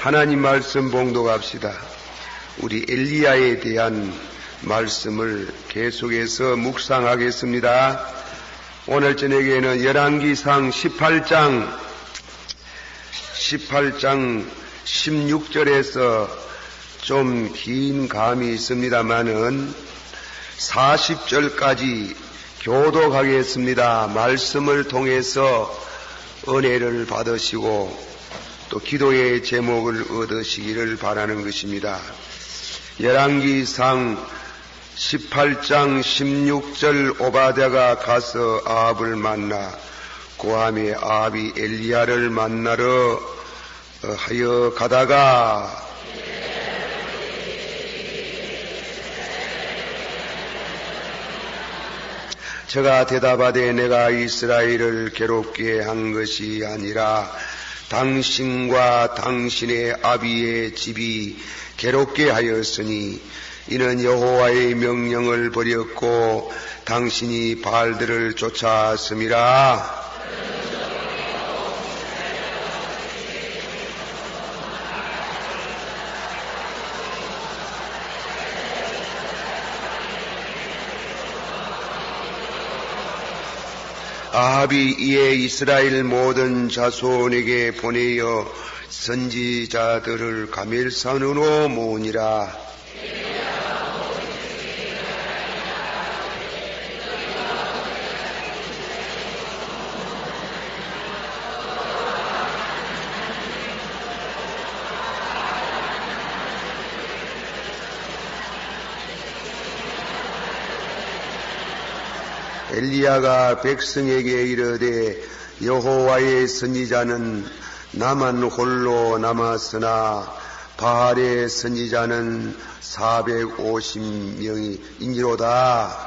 하나님 말씀 봉독합시다. 우리 엘리야에 대한 말씀을 계속해서 묵상하겠습니다. 오늘 저녁에는 열왕기상 18장 16절에서 좀 긴 감이 있습니다만은 40절까지 교독하겠습니다. 말씀을 통해서 은혜를 받으시고 또 기도의 제목을 얻으시기를 바라는 것입니다. 열왕기상 18장 16절 오바댜가 가서 아합을 만나 고함에 아합이 엘리야를 만나러 하여 가다가 저가 대답하되 내가 이스라엘을 괴롭게 한 것이 아니라 당신과 당신의 아비의 집이 괴롭게 하였으니 이는 여호와의 명령을 버렸고 당신이 바알들을 쫓아왔음이라. 아합이 이에 이스라엘 모든 자손에게 보내어 선지자들을 가멜산으로 모으니라. 엘리야가 백성에게 이르되 여호와의 선지자는 나만 홀로 남았으나 바알의 선지자는 450명이니로다.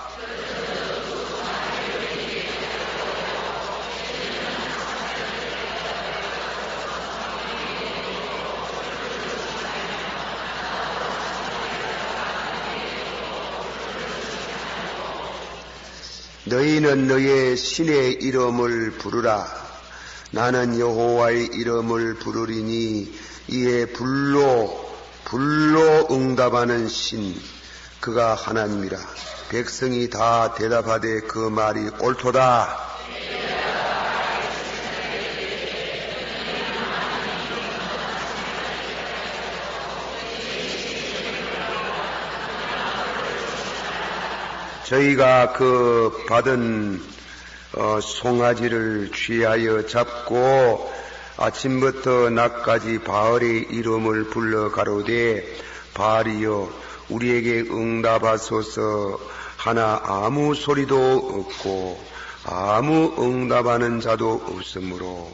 너희는 너의 신의 이름을 부르라. 나는 여호와의 이름을 부르리니 이에 불로 응답하는 신 그가 하나님이라. 백성이 다 대답하되 그 말이 옳도다. 저희가 그 받은 송아지를 취하여 잡고 아침부터 낮까지 바알의 이름을 불러 가로되 바알이여 우리에게 응답하소서 하나 아무 소리도 없고 아무 응답하는 자도 없으므로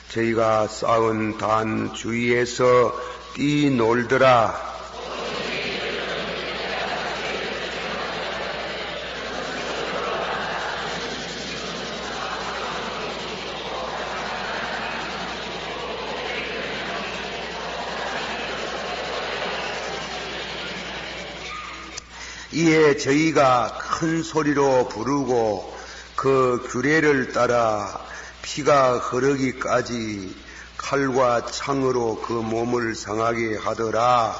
저희가 쌓은 단 주위에서 뛰놀더라. 이에 저희가 큰 소리로 부르고 그 규례를 따라 피가 흐르기까지 칼과 창으로 그 몸을 상하게 하더라.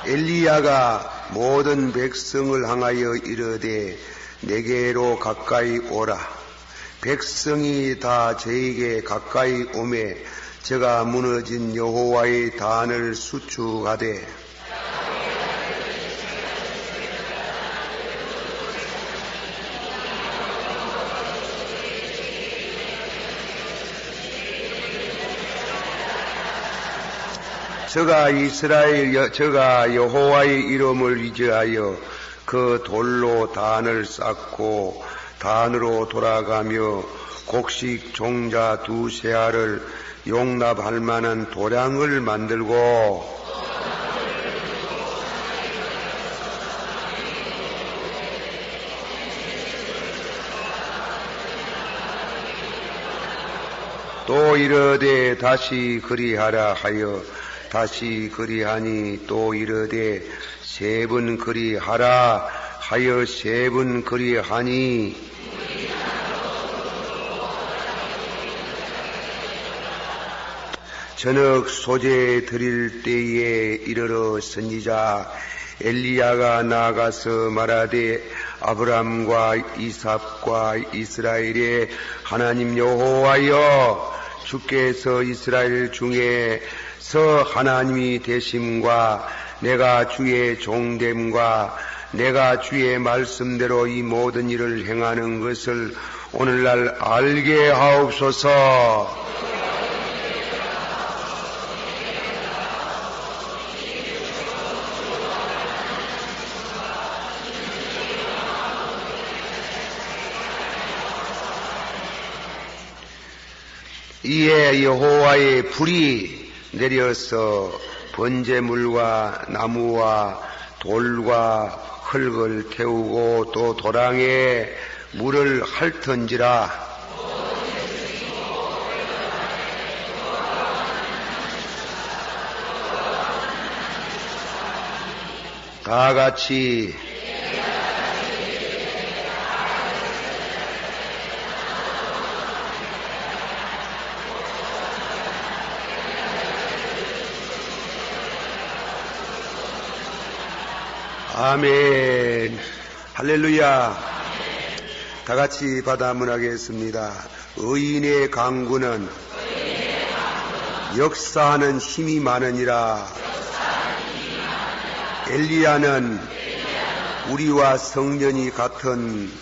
엘리야가 모든 백성을 향하여 이르되 내게로 가까이 오라. 백성이 다 저에게 가까이 오매 저가 무너진 여호와의 단을 수축하되 저가 여호와의 이름을 위조하여 그 돌로 단을 쌓고 단으로 돌아가며 곡식 종자 2세알을 용납할 만한 도량을 만들고 또 이르되 다시 그리하라 하여 다시 그리하니 또 이르되 세 번 그리하라 하여 세 번 그리하니 저녁 소재 드릴 때에 이르러 선지자 엘리야가 나아가서 말하되 아브람과 이삭과 이스라엘의 하나님 여호와여 주께서 이스라엘 중에서 하나님이 되심과 내가 주의 종됨과 내가 주의 말씀대로 이 모든 일을 행하는 것을 오늘날 알게 하옵소서. 이에 여호와의 불이 내려서 번제물과 나무와 돌과 흙을 태우고 또 도랑에 물을 핥은지라. 다 같이 아멘. 할렐루야. 다 같이 받아문하겠습니다. 의인의 강구는 역사하는 힘이 많으니라. 엘리야는 우리와 성전이 같은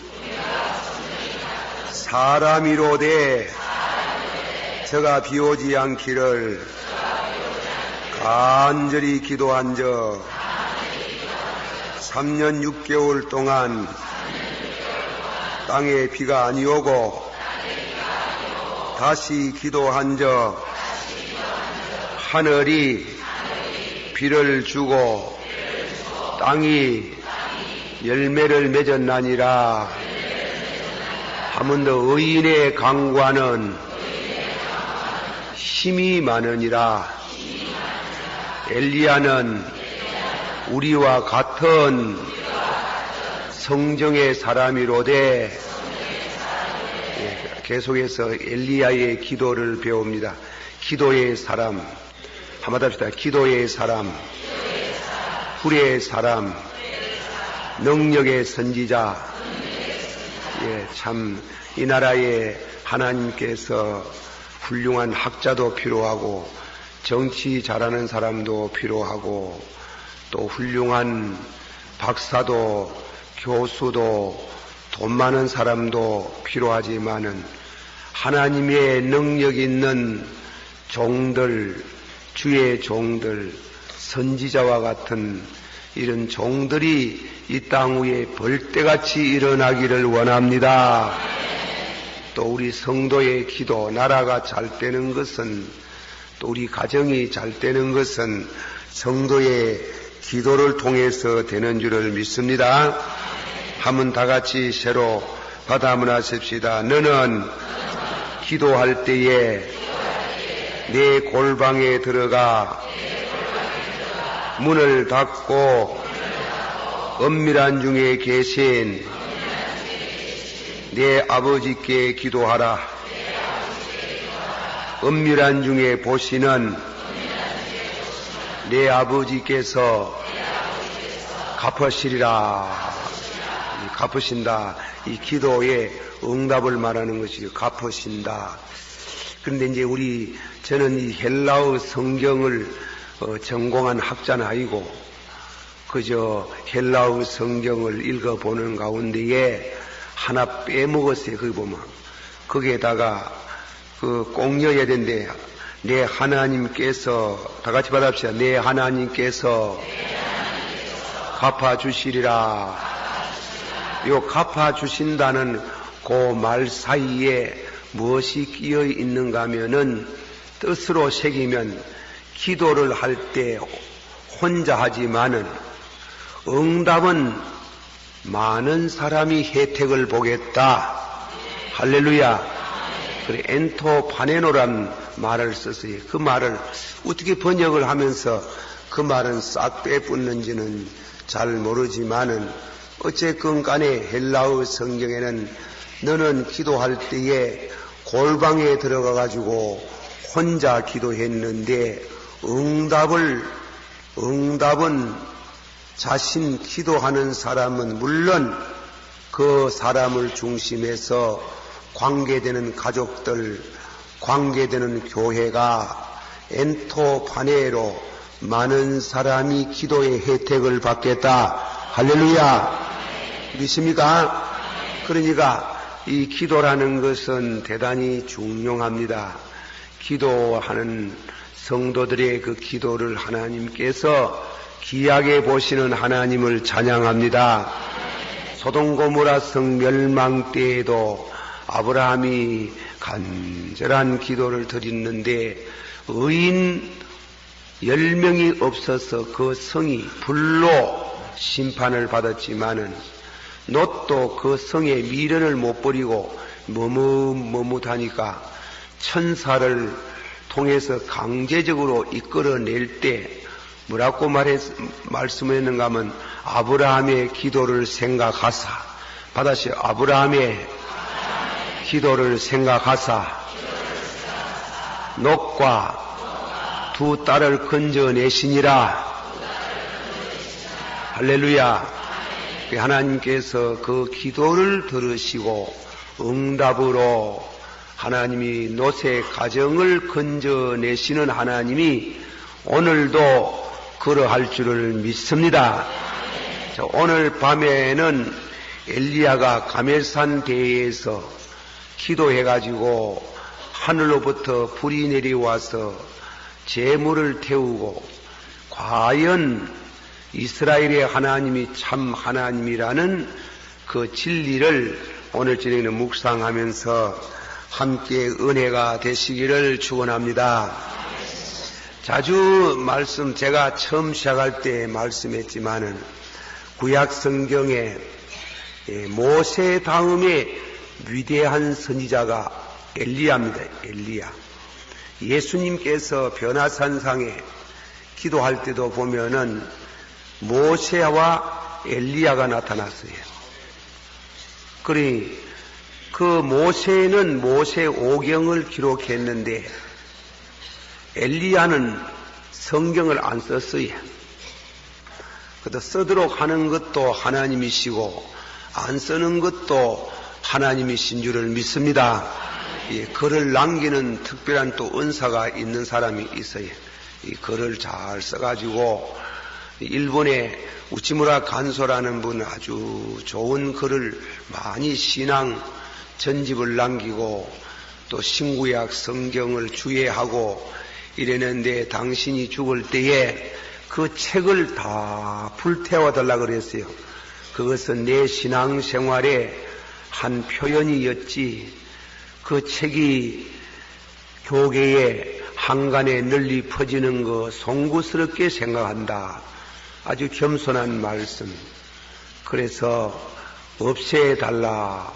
사람이로되 저가 비오지 않기를 간절히 기도한 적 3년 6개월 동안 땅에 비가 아니오고 다시 기도한 적 하늘이 비를 주고 땅이 열매를 맺었나니라. 한 번 더 의인의 강구하는 힘이 많으니라. 엘리야는 우리와 같은 성정의 사람이로되 계속해서 엘리야의 기도를 배웁니다. 기도의 사람, 한마디 합시다. 기도의 사람, 불의 사람, 능력의 선지자. 참 이 나라에 하나님께서 훌륭한 학자도 필요하고 정치 잘하는 사람도 필요하고 또 훌륭한 박사도 교수도 돈 많은 사람도 필요하지만은 하나님의 능력 있는 종들, 주의 종들, 선지자와 같은 이런 종들이 이 땅 위에 벌떼같이 일어나기를 원합니다. 또 우리 성도의 기도, 나라가 잘 되는 것은, 또 우리 가정이 잘 되는 것은 성도의 기도를 통해서 되는 줄을 믿습니다. 한번 다 같이 새로 받아문하십시다. 너는 기도할 때에 내 골방에 들어가 문을 닫고 은밀한 중에 계신 내 아버지께 기도하라. 은밀한 중에 보시는 내 아버지께서 갚으시리라. 갚으신다. 이 기도의 응답을 말하는 것이 갚으신다. 그런데 이제 저는 이 헬라어 성경을 전공한 학자는 아니고 그저 헬라어 성경을 읽어보는 가운데에 하나 빼먹었어요. 거기 보면 거기에다가 꼭 넣어야 되는데 내 하나님께서 다 같이 받아봅시다. 내 하나님께서 갚아주시리라. 요 갚아주신다는 그 말 사이에 무엇이 끼어 있는가 하면은 뜻으로 새기면 기도를 할 때 혼자 하지만은 응답은 많은 사람이 혜택을 보겠다. 할렐루야. 그래 엔토 파네노란 말을 썼어요. 그 말을 어떻게 번역을 하면서 그 말은 싹 빼붙는지는 잘 모르지만은 어쨌건 간에 헬라어 성경에는 너는 기도할 때에 골방에 들어가 가지고 혼자 기도했는데 응답은 자신 기도하는 사람은 물론 그 사람을 중심해서 관계되는 가족들, 관계되는 교회가 엔토파네로 많은 사람이 기도의 혜택을 받겠다. 할렐루야. 믿습니까? 그러니까 이 기도라는 것은 대단히 중요합니다. 기도하는 성도들의 그 기도를 하나님께서 귀하게 보시는 하나님을 찬양합니다. 소돔고모라 성 멸망 때에도 아브라함이 간절한 기도를 드렸는데 의인 10명이 없어서 그 성이 불로 심판을 받았지만은 롯도 그 성에 미련을 못 버리고 머뭇하니까 천사를 통해서 강제적으로 이끌어낼 때 뭐라고 말씀했는가 하면 아브라함의 기도를 생각하사 받아시 아브라함의 기도를 생각하사 롯과 두 딸을 건져내시니라. 할렐루야. 하나님께서 그 기도를 들으시고 응답으로 하나님이 롯의 가정을 건져내시는 하나님이 오늘도 그러할 줄을 믿습니다. 오늘 밤에는 엘리야가 가멜산 대에서 기도해가지고 하늘로부터 불이 내려와서 재물을 태우고 과연 이스라엘의 하나님이 참 하나님이라는 그 진리를 오늘 저녁에는 묵상하면서 함께 은혜가 되시기를 축원합니다. 자주 제가 처음 시작할 때 말씀했지만은 구약 성경에 모세 다음에 위대한 선지자가 엘리야입니다. 엘리야. 예수님께서 변화산상에 기도할 때도 보면은 모세와 엘리야가 나타났어요. 그러니 그 모세는 모세 오경을 기록했는데 엘리야는 성경을 안 썼어요. 그래도 쓰도록 하는 것도 하나님이시고 안 쓰는 것도 하나님이신 줄을 믿습니다. 이 글을 남기는 특별한 또 은사가 있는 사람이 있어요. 이 글을 잘 써가지고 일본의 우치무라 간소라는 분 아주 좋은 글을 많이 신앙 전집을 남기고 또 신구약 성경을 주예하고 이랬는데 당신이 죽을 때에 그 책을 다 불태워 달라고 그랬어요. 그것은 내 신앙생활의 한 표현이었지 그 책이 교계에 한간에 널리 퍼지는 거 송구스럽게 생각한다. 아주 겸손한 말씀. 그래서 없애달라.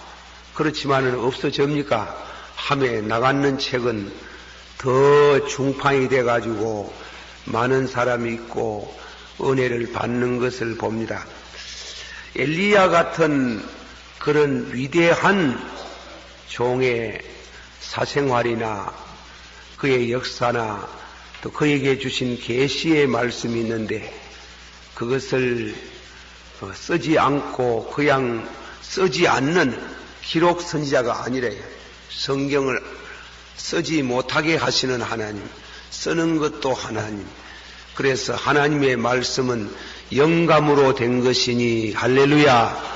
그렇지만은 없어집니까? 함에 나가는 책은 더 중판이 돼가지고 많은 사람이 있고 은혜를 받는 것을 봅니다. 엘리야 같은 그런 위대한 종의 사생활이나 그의 역사나 또 그에게 주신 계시의 말씀이 있는데 그것을 쓰지 않고 그냥 쓰지 않는 기록 선지자가 아니래요. 성경을 쓰지 못하게 하시는 하나님, 쓰는 것도 하나님. 그래서 하나님의 말씀은 영감으로 된 것이니 할렐루야.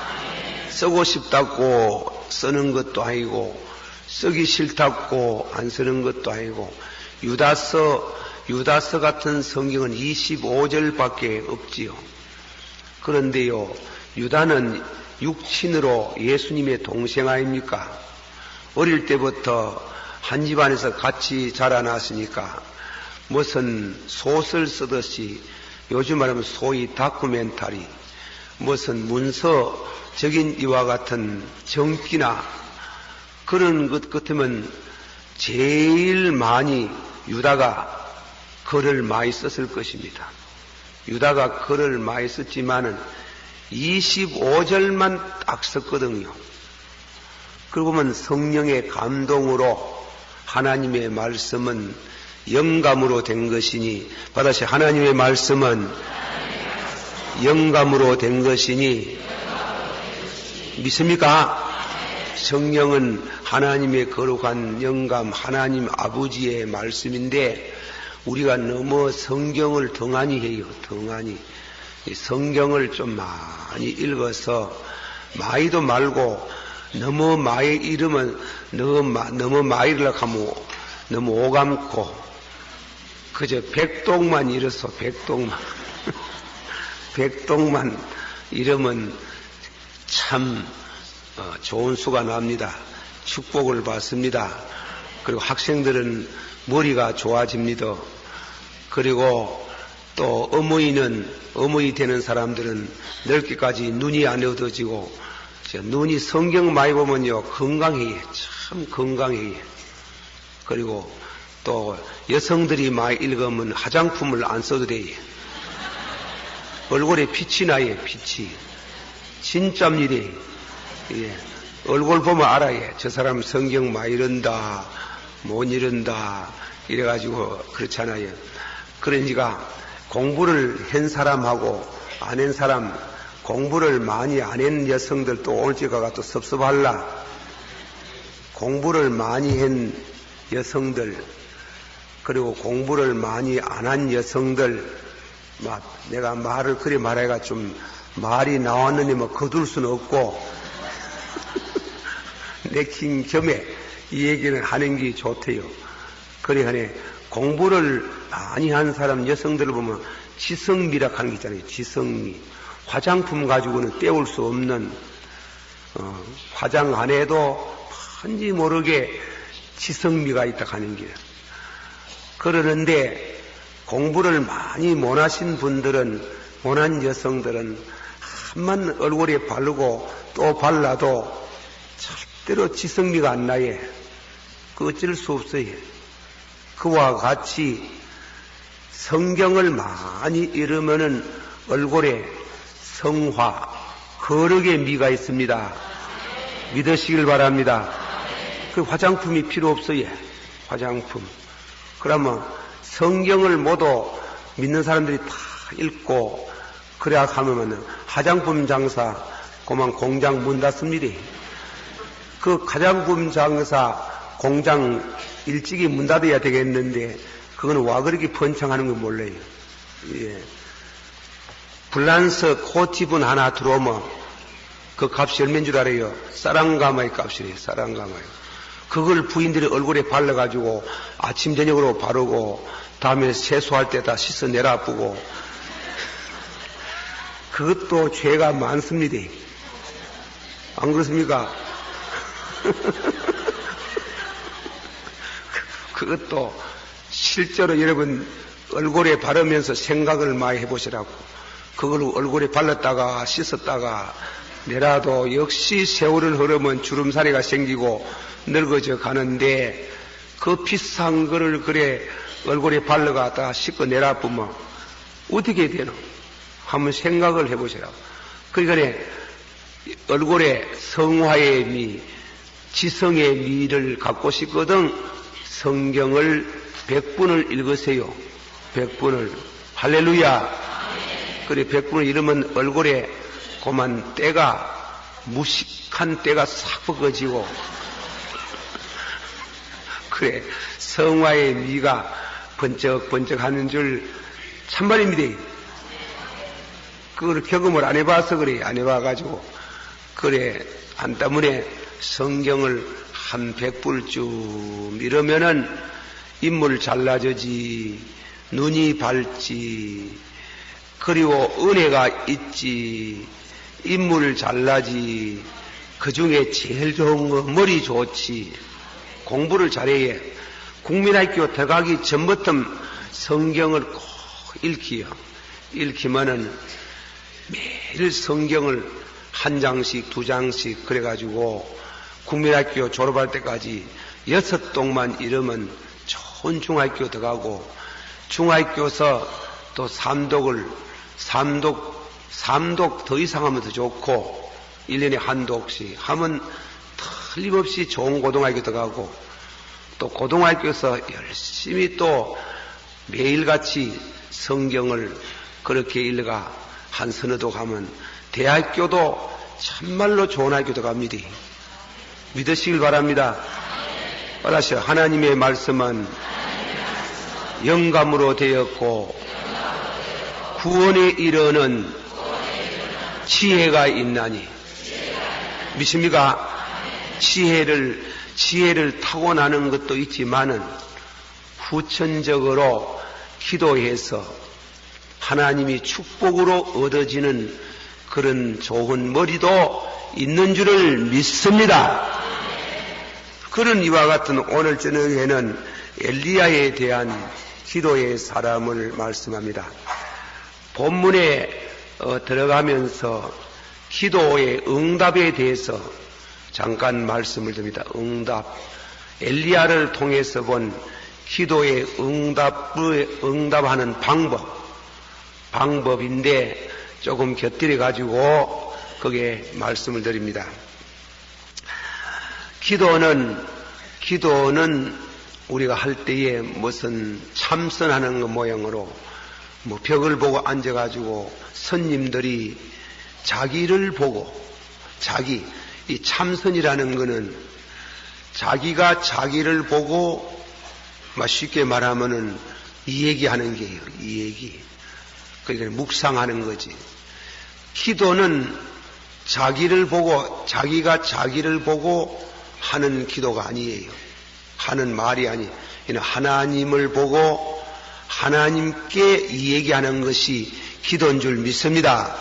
쓰고 싶다고 쓰는 것도 아니고 쓰기 싫다고 안 쓰는 것도 아니고 유다서 같은 성경은 25절밖에 없지요. 그런데요, 유다는 육친으로 예수님의 동생 아닙니까? 어릴 때부터 한 집안에서 같이 자라났으니까 무슨 소설 쓰듯이 요즘 말하면 소위 다큐멘터리 무슨 문서적인 이와 같은 정기나 그런 것 같으면 제일 많이 유다가 글을 많이 썼을 것입니다. 유다가 글을 많이 썼지만은 25절만 딱 썼거든요. 그러고 보면 성령의 감동으로 하나님의 말씀은 영감으로 된 것이니, 다시 하나님의 말씀은 영감으로 된 것이니 믿습니까? 성령은 하나님의 거룩한 영감, 하나님 아버지의 말씀인데 우리가 너무 성경을 덩하니 해요. 덩하니. 성경을 좀 많이 읽어서 많이도 말고 너무 많이 읽으면 너무 많이 읽으려고 하면 너무 오감고 그저 백독만 읽어서 백독만 백독만 읽으면 참 좋은 수가 납니다. 축복을 받습니다. 그리고 학생들은 머리가 좋아집니다. 그리고 또 어머니 되는 사람들은 늙기까지 눈이 안 어두워지고, 눈이 성경 많이 보면요 건강해요. 참 건강해요. 그리고 또 여성들이 많이 읽으면 화장품을 안 써도 돼요. 얼굴에 빛이 나요. 빛이 진짜입니다. 예. 얼굴 보면 알아요. 저 사람 성경 많이 읽는다, 못 읽는다 이래가지고 그렇잖아요. 그러니까 공부를 한 사람하고 안 한 사람, 공부를 많이 안 한 여성들 또 오늘 집가가 또 섭섭할라. 공부를 많이 한 여성들 그리고 공부를 많이 안 한 여성들, 내가 말을 그리 말해가 좀 말이 나왔느니 뭐 거둘 수는 없고 내킨 겸에 이 얘기는 하는 게 좋대요. 그래 하네. 공부를 많이 한 사람 여성들을 보면 지성미라고 하는 게 있잖아요. 지성미. 화장품 가지고는 때울 수 없는, 화장 안 해도 뭔지 모르게 지성미가 있다 하는 게. 그러는데 공부를 많이 못하신 분들은, 못한 여성들은 한만 얼굴에 바르고 또 발라도 절대로 지성미가 안 나요. 그 어쩔 수 없어요. 그와 같이 성경을 많이 읽으면은 얼굴에 성화, 거룩의 미가 있습니다. 믿으시길 바랍니다. 그 화장품이 필요 없어요. 화장품. 그러면 성경을 모두 믿는 사람들이 다 읽고 그래야 하면 화장품 장사 그만 공장 문 닫습니다. 그 화장품 장사 공장 일찍이 문 닫아야 되겠는데 그거는 와 그렇게 번창하는 건 몰라요. 예. 블란서 코티분 하나 들어오면 그 값이 얼마인 줄 알아요? 사랑가마의 값이래요. 사랑가마요. 그걸 부인들이 얼굴에 발라가지고 아침 저녁으로 바르고 다음에 세수할 때 다 씻어내라 뿌고 그것도 죄가 많습니다. 안 그렇습니까? 그것도 실제로 여러분 얼굴에 바르면서 생각을 많이 해보시라고. 그걸 얼굴에 발랐다가 씻었다가 내라도 역시 세월을 흐르면 주름살이가 생기고 늙어져 가는데 그 비싼 거를 그래 얼굴에 발라갔다가 씻고 내라 보면 어떻게 되노? 한번 생각을 해보시라고. 그러니까 얼굴에 성화의 미, 지성의 미를 갖고 싶거든 성경을 100분을 읽으세요. 100분을. 할렐루야. 그래 100분을 읽으면 얼굴에 그만 때가 무식한 때가 싹 벗겨지고 그래 성화의 미가 번쩍번쩍 하는 줄 참말입니다. 그걸 경험을 안 해봐서 그래. 안 해봐가지고 그래 안 때문에 성경을 한 100불쯤 이러면은 인물 잘나져지, 눈이 밝지, 그리고 은혜가 있지, 인물 잘나지, 그 중에 제일 좋은 거 머리 좋지, 공부를 잘해야 국민학교 들어가기 전부터 성경을 꼭 읽히요. 읽히면은 매일 성경을 한 장씩 두 장씩 그래가지고 국민학교 졸업할 때까지 6동만 이르면 좋은 중학교 들어가고, 중학교에서 또 삼독 더 이상 하면 더 좋고, 1년에 한 독씩 하면 틀림없이 좋은 고등학교 들어가고, 또 고등학교에서 열심히 또 매일같이 성경을 그렇게 읽어가 한 서너 독 하면 대학교도 참말로 좋은 학교 들어갑니다. 믿으시길 바랍니다. 따라서 하나님의 말씀은 영감으로 되었고 구원에 이르는 지혜가 있나니. 믿습니까? 지혜를 타고나는 것도 있지만은 후천적으로 기도해서 하나님이 축복으로 얻어지는 그런 좋은 머리도 있는 줄을 믿습니다. 그런 이와 같은 오늘 저녁에는 엘리야에 대한 기도의 사람을 말씀합니다. 본문에 들어가면서 기도의 응답에 대해서 잠깐 말씀을 드립니다. 응답. 엘리야를 통해서 본 기도의 응답하는 방법인데 조금 곁들여 가지고 거기에 말씀을 드립니다. 기도는 우리가 할 때에 무슨 참선하는 것 모양으로 뭐 벽을 보고 앉아가지고 손님들이 자기를 보고 이 참선이라는 것은 자기가 자기를 보고 쉽게 말하면은 이 얘기하는 게예요. 이 얘기. 그러니까 묵상하는 거지. 기도는 자기가 자기를 보고 하는 기도가 아니에요. 하는 말이 아니에요. 하나님을 보고 하나님께 이 얘기하는 것이 기도인 줄 믿습니다.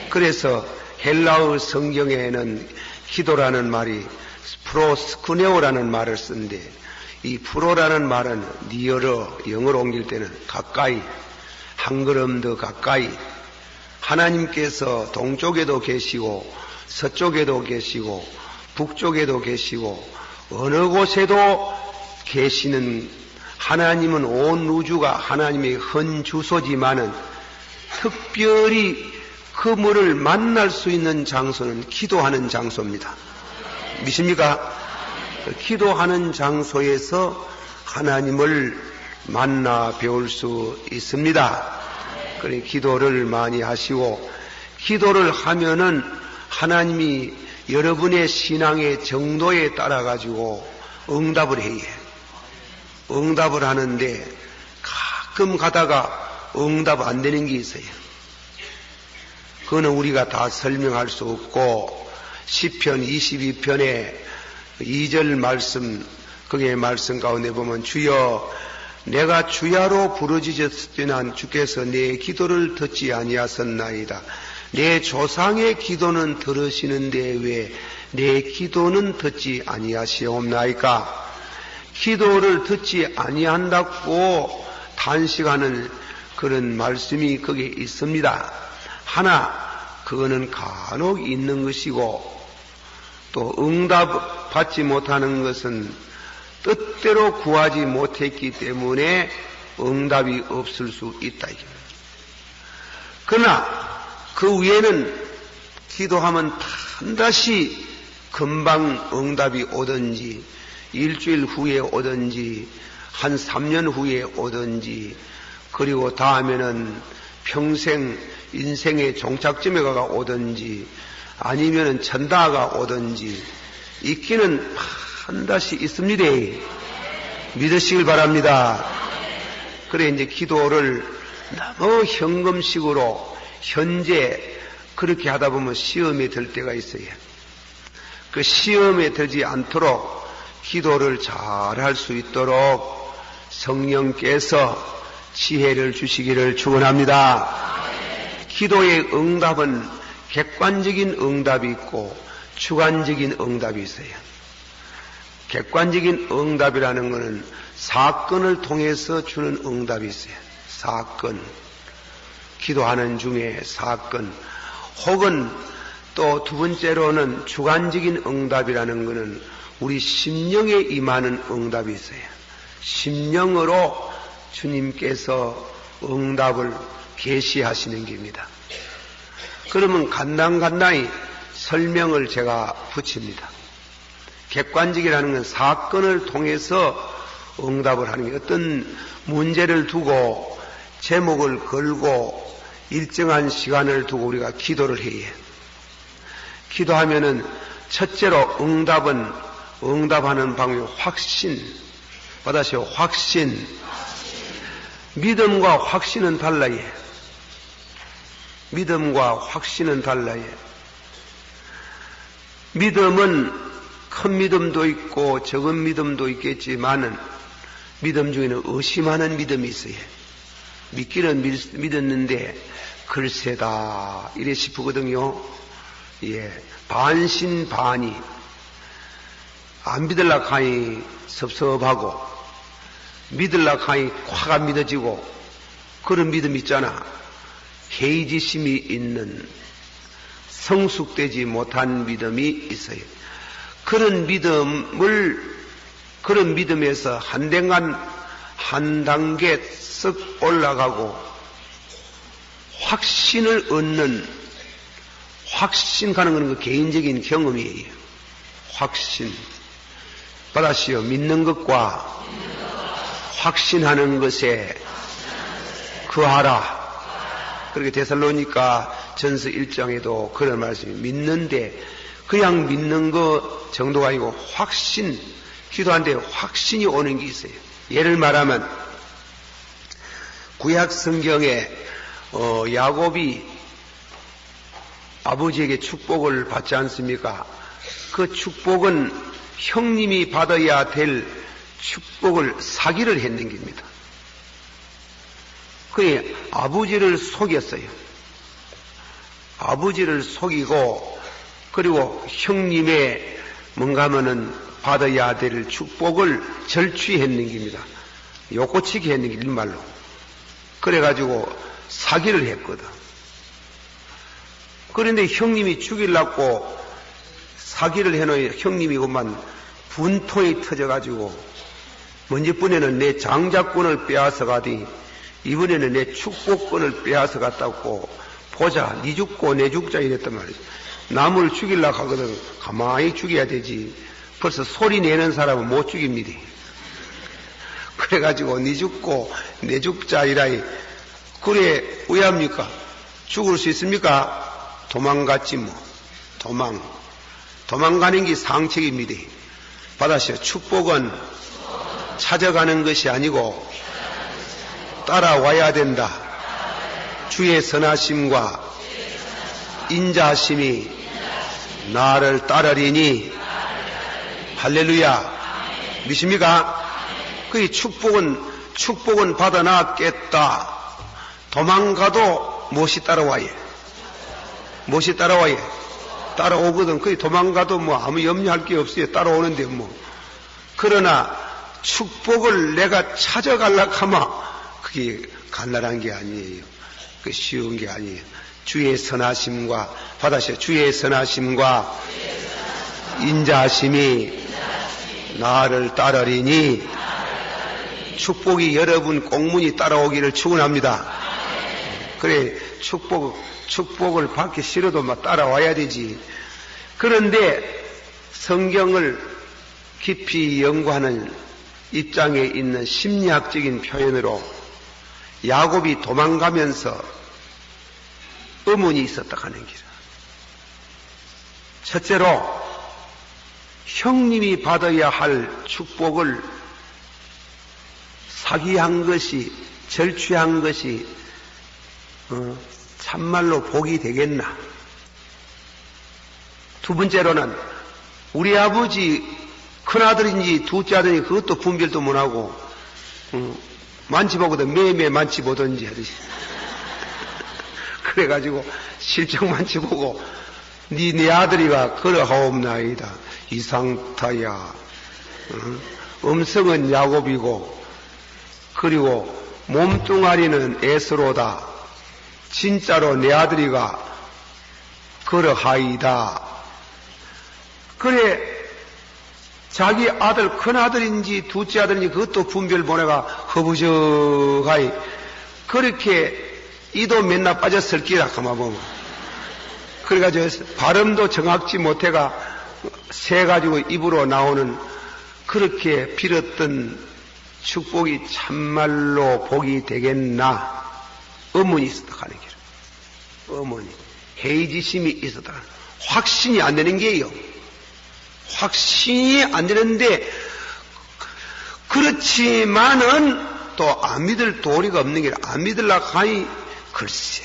그래서 헬라어 성경에는 기도라는 말이 프로스쿠네오라는 말을 쓰는데, 이 프로라는 말은 니어러, 영어로 옮길 때는 가까이, 한 걸음 더 가까이, 하나님께서 동쪽에도 계시고 서쪽에도 계시고 북쪽에도 계시고 어느 곳에도 계시는 하나님은 온 우주가 하나님의 헌 주소지만은 특별히 그분을 만날 수 있는 장소는 기도하는 장소입니다. 믿습니까? 기도하는 장소에서 하나님을 만나 배울 수 있습니다. 그래 기도를 많이 하시고, 기도를 하면은 하나님이 여러분의 신앙의 정도에 따라 가지고 응답을 해요. 응답을 하는데 가끔 가다가 응답 안 되는 게 있어요. 그거는 우리가 다 설명할 수 없고, 시편 22편에 2절 말씀, 거기에 말씀 가운데 보면 주여 내가 주야로 부르짖었으나 주께서 내 기도를 듣지 아니하셨나이다. 내 조상의 기도는 들으시는데 왜 내 기도는 듣지 아니하시옵나이까. 기도를 듣지 아니한다고 단식하는 그런 말씀이 거기에 있습니다. 하나 그거는 간혹 있는 것이고, 또 응답 받지 못하는 것은 뜻대로 구하지 못했기 때문에 응답이 없을 수 있다. 그러나 그 위에는 기도하면 반드시 금방 응답이 오든지 일주일 후에 오든지 한 3년 후에 오든지, 그리고 다음에는 평생 인생의 종착점에 가가 오든지 아니면은 천다가 오든지 있기는 반드시 있습니다. 믿으시길 바랍니다. 그래 이제 기도를 너무 현금식으로 현재 그렇게 하다 보면 시험에 들 때가 있어요. 그 시험에 들지 않도록 기도를 잘 할 수 있도록 성령께서 지혜를 주시기를 축원합니다. 기도의 응답은 객관적인 응답이 있고 주관적인 응답이 있어요. 객관적인 응답이라는 것은 사건을 통해서 주는 응답이 있어요. 사건, 기도하는 중에 사건, 혹은 또 두 번째로는 주관적인 응답이라는 것은 우리 심령에 임하는 응답이 있어요. 심령으로 주님께서 응답을 계시하시는 겁니다. 그러면 간단히 설명을 제가 붙입니다. 객관적이라는 건 사건을 통해서 응답을 하는 게, 어떤 문제를 두고 제목을 걸고 일정한 시간을 두고 우리가 기도를 해야 해요. 기도하면은 첫째로 응답하는 방법이 확신. 받아시오. 확신. 믿음과 확신은 달라요. 믿음과 확신은 달라요. 믿음은 큰 믿음도 있고 적은 믿음도 있겠지만은 믿음 중에는 의심하는 믿음이 있어요. 믿기는 믿었는데 글쎄다 이래 싶거든요. 예, 반신반의. 안 믿을라 하니 섭섭하고 믿을라 하니 화가 믿어지고 그런 믿음 있잖아. 해이지심이 있는 성숙되지 못한 믿음이 있어요. 그런 믿음에서 한 단계 쓱 올라가고 확신을 얻는, 확신 가는 것은 그 개인적인 경험이에요. 확신. 받아시오. 믿는 것과 확신하는 것에 거하라. 그렇게 데살로니가 전서 1장에도 그런 말씀이, 믿는데 그냥 믿는 것 정도가 아니고 확신, 기도하는데 확신이 오는 게 있어요. 예를 말하면 구약 성경에 야곱이 아버지에게 축복을 받지 않습니까? 그 축복은 형님이 받아야 될 축복을 사기를 했는 겁니다. 그래 아버지를 속였어요. 아버지를 속이고 그리고 형님의 뭔가 하면은 받아야 될 축복을 절취했는 겁니다. 요꼬치기 했는 게 일말로. 그래가지고 사기를 했거든. 그런데 형님이 죽이려고 사기를 해놓은 형님이 그만 분통이 터져가지고 먼저번에는 내 장자권을 빼앗아가더니 이번에는 내 축복권을 빼앗아갔다고, 보자 네 죽고 내 죽자 이랬단 말이지. 남을 죽이려고 하거든. 가만히 죽여야 되지. 벌써 소리 내는 사람은 못 죽입니다. 그래가지고 네 죽고 내 죽자 이라이. 그래 왜 합니까? 죽을 수 있습니까? 도망갔지 뭐. 도망가는 게 상책입니다. 받아시오. 축복은 찾아가는 것이 아니고 따라와야 된다. 주의 선하심과 인자하심이 나를 따르리니. 할렐루야. 믿습니까? 그 축복은 받아놨겠다. 도망가도 못이 따라와요. 못이 따라와요. 따라오거든. 그게 도망가도 뭐 아무 염려할 게 없어요. 따라오는데 뭐. 그러나 축복을 내가 찾아가려고 하면 그게 간단한 게 아니에요. 그 쉬운 게 아니에요. 주의 선하심과, 받아시오. 주의 선하심과 인자하심이 나를 따르리니. 축복이 여러분 공문이 따라오기를 축원합니다. 그래 축복을 받기 싫어도 막 따라와야 되지. 그런데 성경을 깊이 연구하는 입장에 있는 심리학적인 표현으로 야곱이 도망가면서 의문이 있었다 하는 기라. 첫째로 형님이 받아야 할 축복을 사기한 것이, 절취한 것이 참말로 복이 되겠나. 두 번째로는 우리 아버지 큰아들인지 둘째 아들인지 그것도 분별도 못하고 만지보거든 매매 만지보든지 하듯이 그래가지고 실적 만지보고 네 아들이가 그러하옵나이다. 이상타야. 음성은 야곱이고 그리고 몸뚱아리는 에스로다. 진짜로 내 아들이가 그러하이다. 그래 자기 아들, 큰아들인지 둘째 아들인지 그것도 분별 보내가 허부적하이 그렇게 이도 맨날 빠졌을 기라 가만보면. 그래가지고 발음도 정확지 못해가 세가지고 입으로 나오는 그렇게 빌었던 축복이 참말로 복이 되겠나. 어머니 있었다 하는 길. 어머니. 해이지심이 있었다. 확신이 안 되는 게요. 확신이 안 되는데, 그렇지만은 또 안 믿을 도리가 없는 게, 안 믿을라 하니, 글쎄.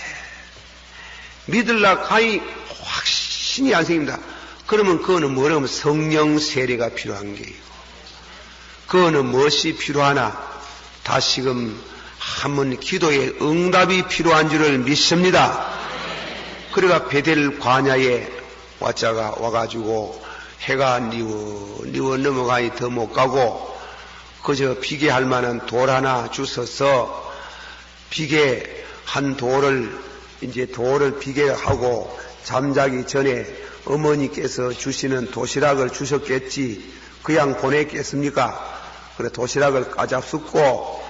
믿을라 하니 확신이 안 생깁니다. 그러면 그거는 뭐라면 성령 세례가 필요한 게요. 그거는 무엇이 필요하나? 다시금 한번 기도의 응답이 필요한 줄을 믿습니다. 그래가 베델 광야에 왔자가 와가지고 해가 니워 넘어가니 더 못 가고 그저 비계할 만한 돌 하나 주셔서 비계 한 돌을 이제 돌을 비계하고 잠자기 전에 어머니께서 주시는 도시락을 주셨겠지. 그냥 보냈겠습니까? 그래 도시락을 까잡숫고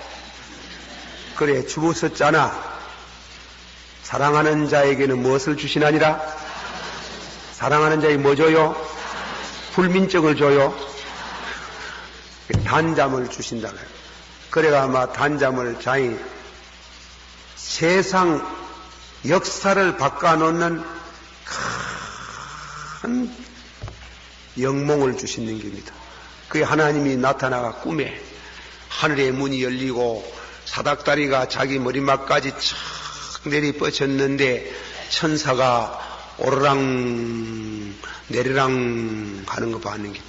그래 주무셨잖아. 사랑하는 자에게는 무엇을 주시나니라? 사랑하는 자에게 뭐 줘요? 불민증을 줘요? 단잠을 주신다고요. 그래가 아마 단잠을 자니 세상 역사를 바꿔놓는 큰 영몽을 주시는 겁니다. 그게 하나님이 나타나가 꿈에 하늘의 문이 열리고 사닥다리가 자기 머리맡까지 촥 내리 뻗쳤는데 천사가 오르랑 내리랑 가는 거 봤는 게.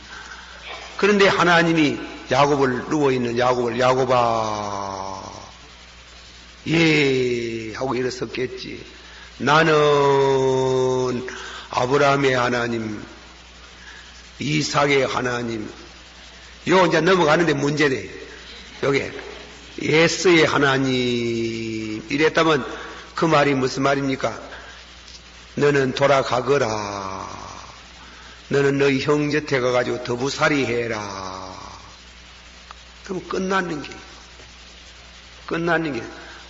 그런데 하나님이 야곱을 누워있는 야곱을 야곱아 예 하고 일어섰겠지. 나는 아브라함의 하나님 이삭의 하나님 요 이제 넘어가는데 문제네. 요게 예스의 하나님 이랬다면 그 말이 무슨 말입니까? 너는 돌아가거라. 너는 너희 형제한테 가가지고 더부살이 해라. 그럼 끝나는 게.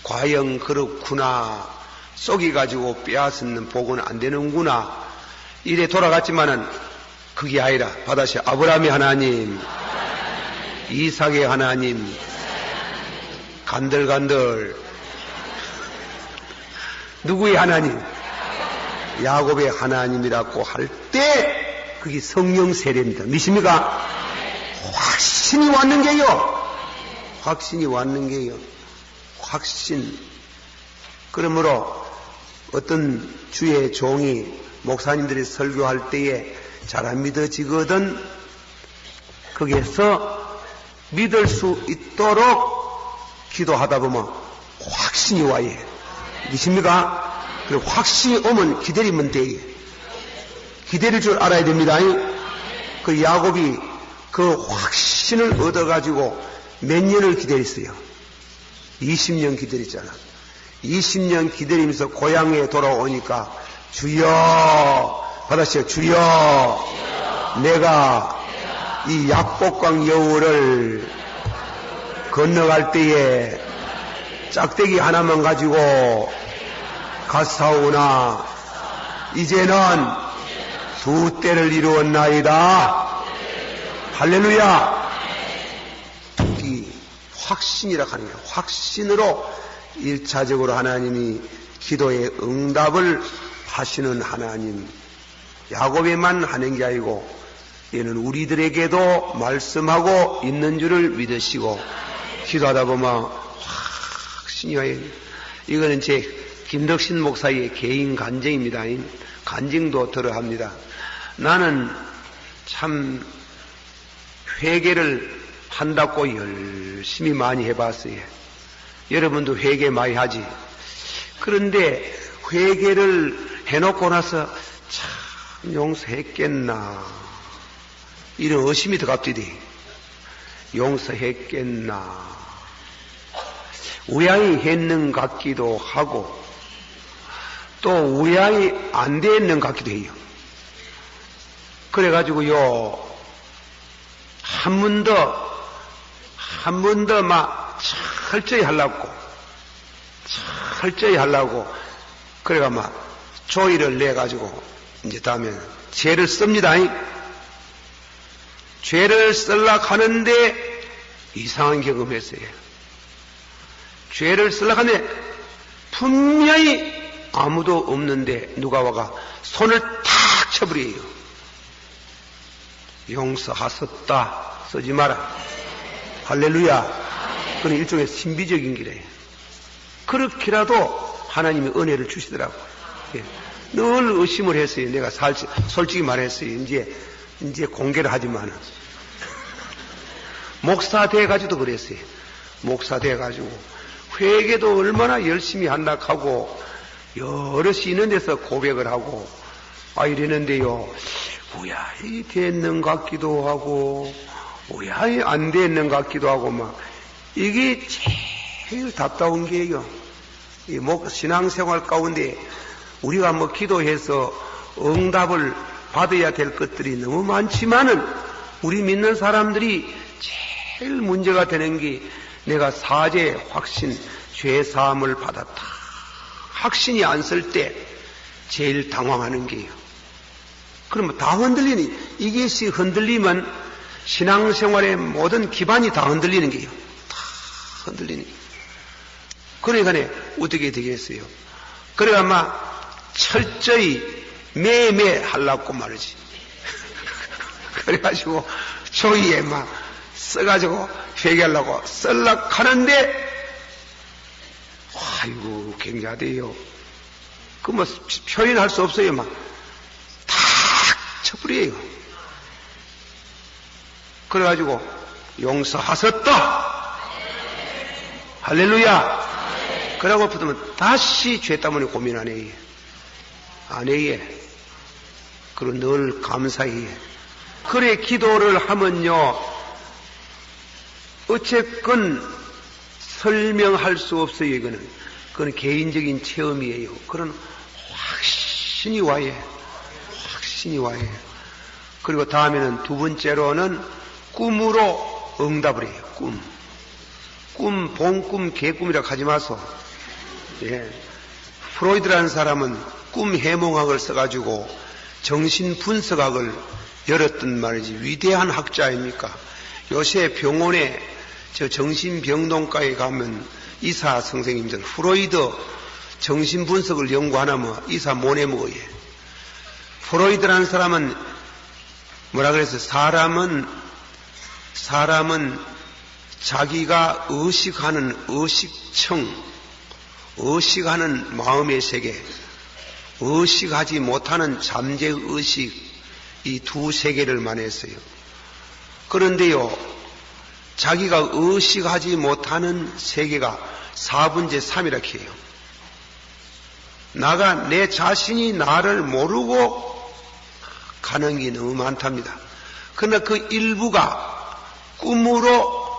과연 그렇구나. 쏘기가지고 빼앗는 복은 안 되는구나. 이래 돌아갔지만은 그게 아니라 바다시 아브라함의 하나님, 이삭의 하나님, 간들간들 누구의 하나님? 야곱의 하나님이라고 할 때 그게 성령 세례입니다. 믿습니까? 확신이 왔는 게요. 확신이 왔는 게요. 확신. 그러므로 어떤 주의 종이 목사님들이 설교할 때에 잘 안 믿어지거든. 거기에서 믿을 수 있도록 기도하다 보면 확신이 와요. 믿습니까? 그리고 확신이 오면 기다리면 돼요. 기다릴 줄 알아야 됩니다. 그 야곱이 그 확신을 얻어가지고 몇 년을 기다렸어요. 20년 기다렸잖아. 20년 기다리면서 고향에 돌아오니까 주여 받았어요. 주여 내가 이 약복강 여우를 건너갈 때에 짝대기 하나만 가지고 갔사오나 이제는 두 때를 이루었나이다. 할렐루야. 이 확신이라 하는 거예요. 확신으로 1차적으로 하나님이 기도의 응답을 하시는 하나님. 야곱에만 하는 게 아니고 얘는 우리들에게도 말씀하고 있는 줄을 믿으시고 기도하다 보면 확신이 와요. 이거는 제 김덕신 목사의 개인 간증입니다. 간증도 들어합니다. 나는 참 회개를 한다고 열심히 많이 해봤어요. 여러분도 회개 많이 하지. 그런데 회개를 해놓고 나서 참 용서했겠나 이런 의심이 더 갑자기 용서했겠나 우양이 했는 것 같기도 하고 또 우양이 안 됐는 것 같기도 해요. 그래가지고요 한 번 더 막 철저히 하려고, 그래가 막 조의를 내가지고, 이제 다음에 죄를 씁니다. 죄를 쓰려고 하는데 이상한 경험했어요. 죄를 쓰려고 하는데 분명히 아무도 없는데 누가 와가 손을 탁 쳐버려요. 용서하셨다. 쓰지 마라. 할렐루야. 그건 일종의 신비적인 길이에요. 그렇게라도 하나님이 은혜를 주시더라고요. 예. 늘 의심을 했어요. 내가 솔직히 말했어요. 이제 공개를 하지만은. 목사 돼가지고도 그랬어요. 목사 돼가지고 회개도 얼마나 열심히 한다고 하고 여럿이 있는 데서 고백을 하고 이랬는데요. 우야이 됐는 것 같기도 하고 우야이 안 됐는 것 같기도 하고 막 이게 제일 답답한 게요. 이 신앙생활 가운데 우리가 뭐 기도해서 응답을 받아야 될 것들이 너무 많지만은 우리 믿는 사람들이 제일 문제가 되는 게 내가 사죄 확신, 죄 사함을 받았다. 확신이 안 쓸 때 제일 당황하는 게요. 그러면 다 흔들리니 이것이 흔들리면 신앙생활의 모든 기반이 다 흔들리는 게요. 다 흔들리는 게. 그러니까 어떻게 되겠어요? 그래 아마 철저히 매매 하려고 말이지. 그래가지고 조의에 막 써가지고 회개하려고 쓰려고 하는데 아이고 굉장하대요. 그 뭐 표현할 수 없어요. 막 탁 쳐버려요. 그래가지고 용서하셨다. 할렐루야. 그러고 붙으면 다시 죄 때문에 고민 안 해요. 안 해요. 그리고 늘 감사해요. 그래 기도를 하면요. 어쨌건 설명할 수 없어요. 그건 개인적인 체험이에요. 그런 확신이 와요. 확신이 와요. 그리고 다음에는 두 번째로는 꿈으로 응답을 해요. 꿈, 본꿈, 개꿈이라고 하지 마소. 예. 프로이드라는 사람은 꿈 해몽학을 써가지고 정신 분석학을 열었던 말이지. 위대한 학자 아닙니까? 요새 병원에 저 정신병동과에 가면 의사 선생님들 프로이드 정신분석을 연구 안 하면 의사 못 해먹어요. 프로이드라는 사람은 뭐라 그래서 사람은 자기가 의식하는 의식하는 마음의 세계, 의식하지 못하는 잠재의식 이 두 세계를 말했어요. 그런데요, 자기가 의식하지 못하는 세계가 4분의 3이라고 해요. 내 자신이 나를 모르고 가는 게 너무 많답니다. 그러나 그 일부가 꿈으로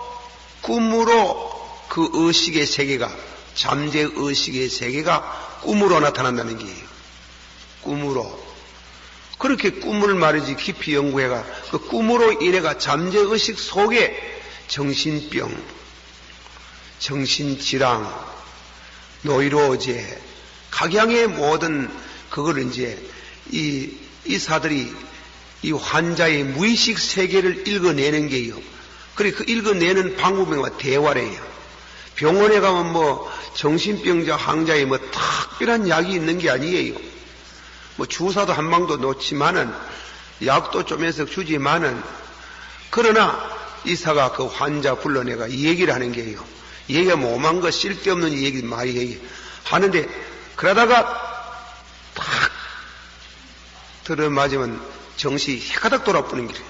그 의식의 세계가, 잠재의식의 세계가 꿈으로 나타난다는 게예요. 꿈으로. 그렇게 꿈을 말이지 깊이 연구해가 그 꿈으로 인해가 잠재의식 속에 정신병, 정신질환, 노이로제, 각양의 모든 그걸 이제 이 의사들이 이 환자의 무의식 세계를 읽어내는 게요. 그래 그 읽어내는 방법이 대화래요. 병원에 가면 뭐 정신병자 환자에 뭐 특별한 약이 있는 게 아니에요. 뭐 주사도 한 방도 놓지만은 약도 좀 해서 주지만은 그러나 의사가 그 환자 불러내가 이 얘기를 하는 게요. 얘기가 뭐 오만 거 쓸데없는 얘기 많이 하는데 그러다가 탁 들어맞으면 정신이 해가닥 돌아보는 길이에요.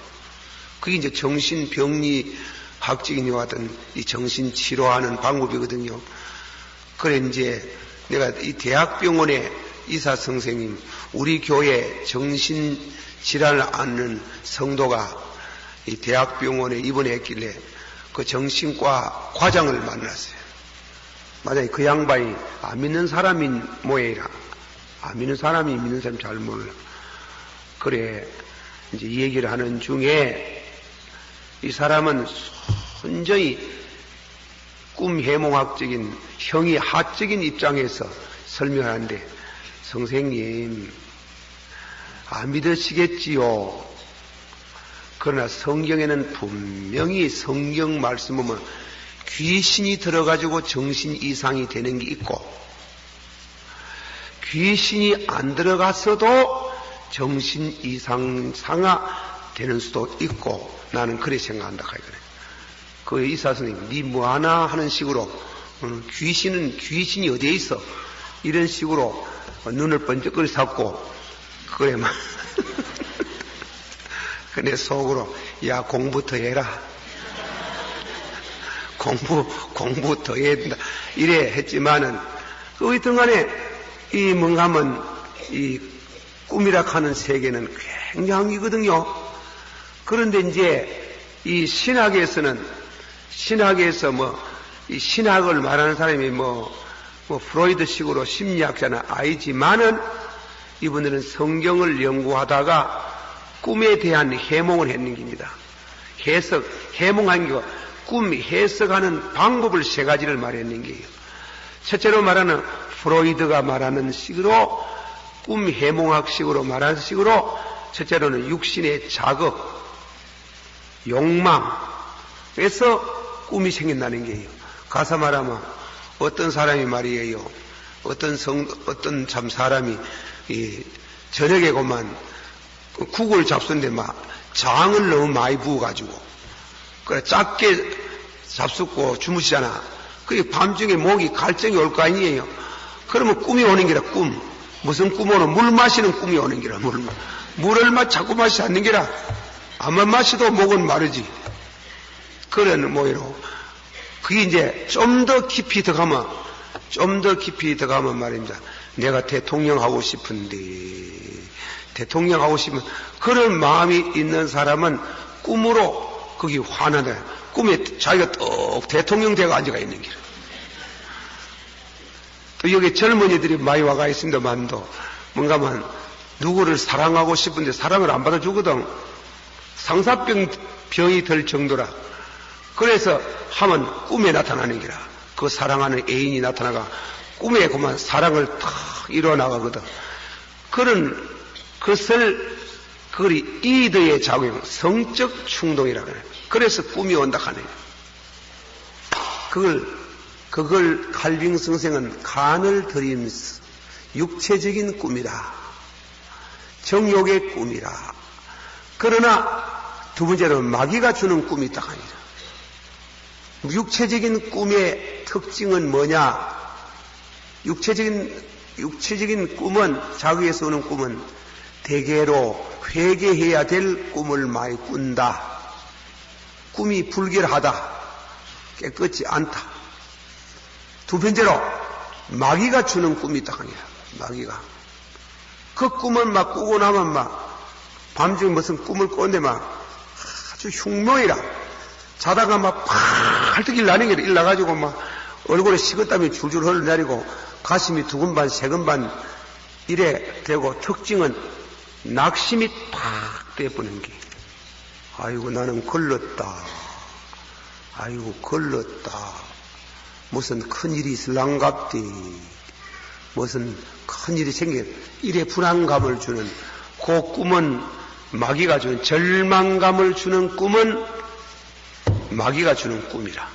그게 이제 정신병리 학적인이 왔던 이 정신치료하는 방법이거든요. 그래 이제 내가 이 대학병원의 의사 선생님, 우리 교회 정신질환을 앓는 성도가 이 대학병원에 입원했길래 그 정신과 과장을 만났어요. 맞아요. 그 양반이 안 믿는 사람인 모양이라. 안 믿는 사람이 믿는 사람 잘 몰라. 그래 이제 이 얘기를 하는 중에 이 사람은 온전히 꿈 해몽학적인 형이하적인 입장에서 설명하는데, 선생님 안 믿으시겠지요. 그러나 성경에는 분명히 성경 말씀 보면 귀신이 들어가지고 정신 이상이 되는 게 있고, 귀신이 안 들어갔어도 정신 이상 상하 되는 수도 있고, 나는 그래 생각한다. 그 의사 선생님, 니 뭐하나 하는 식으로, 귀신이 어디에 있어? 이런 식으로 눈을 번쩍거리 샀고, 그래, 막. 근데 속으로, 야, 공부 더 해라. 공부 더 해야 된다. 이래 했지만은, 어쨌든 간에, 이 뭔가면, 이 꿈이라 하는 세계는 굉장히거든요. 그런데 이제, 이 신학에서 이 신학을 말하는 사람이 프로이드식으로 심리학자는 아니지만은, 이분들은 성경을 연구하다가 꿈에 대한 해몽을 했는 겁니다. 해몽한 게 꿈 해석하는 방법을 세 가지를 말했는 게요. 첫째로 말하는 프로이드가 말하는 식으로, 꿈 해몽학식으로 말하는 식으로, 첫째로는 육신의 자극, 욕망에서 꿈이 생긴다는 게요. 가서 말하면 어떤 사람이 말이에요. 어떤 참 사람이 저녁에 그만 국을 잡수는데 막 장을 너무 많이 부어가지고 그래 작게 잡숫고 주무시잖아. 그게 밤중에 목이 갈증이 올 거 아니에요. 그러면 꿈이 오는 게라. 꿈 무슨 꿈 오는? 물 마시는 꿈이 오는 게라. 물을 자꾸 마시지 않는 게라. 안만 마시도 목은 마르지. 그런 모이로 그게 이제 좀 더 깊이 들어가면 말입니다. 내가 대통령 하고 싶은데, 대통령 하고 싶으면 그런 마음이 있는 사람은 꿈으로 거기 환하다. 꿈에 자기가 떡 대통령 되고 앉아가 있는 길. 또 여기 젊은이들이 많이 와가 있습니다만도 뭔가만 누구를 사랑하고 싶은데 사랑을 안 받아주거든. 상사병이 들 정도라. 그래서 하면 꿈에 나타나는 기라. 그 사랑하는 애인이 나타나가 꿈에 그만 사랑을 탁 일어나가거든. 그런 것을 그리 이드의 작용, 성적 충동이라고 해요. 그래서 꿈이 온다 하네요. 그걸 칼빙 선생은 간을 들이면서 육체적인 꿈이라, 정욕의 꿈이라. 그러나 두 번째로 마귀가 주는 꿈이 있다 하니라. 육체적인 꿈의 특징은 뭐냐? 육체적인 꿈은, 자기에서 오는 꿈은 대개로 회개해야 될 꿈을 많이 꾼다. 꿈이 불결하다. 깨끗지 않다. 두 번째로 마귀가 주는 꿈이 있다 하니라. 마귀가. 그 꿈은 막 꾸고 나면 막 밤중에 무슨 꿈을 꿨는데 막 아주 흉모이라. 자다가 막 팔뚝일 나는 게 일나가지고 막 얼굴에 식은땀이 줄줄 흘러내리고 가슴이 두근반 세근반 이래 되고, 특징은 낙심이 팍 돼버리는 게. 아이고 나는 걸렀다. 아이고 걸렀다. 무슨 큰일이 있을랑갑디. 무슨 큰일이 생겨. 이래 불안감을 주는 그 꿈은 마귀가 주는, 절망감을 주는 꿈은 마귀가 주는 꿈이라.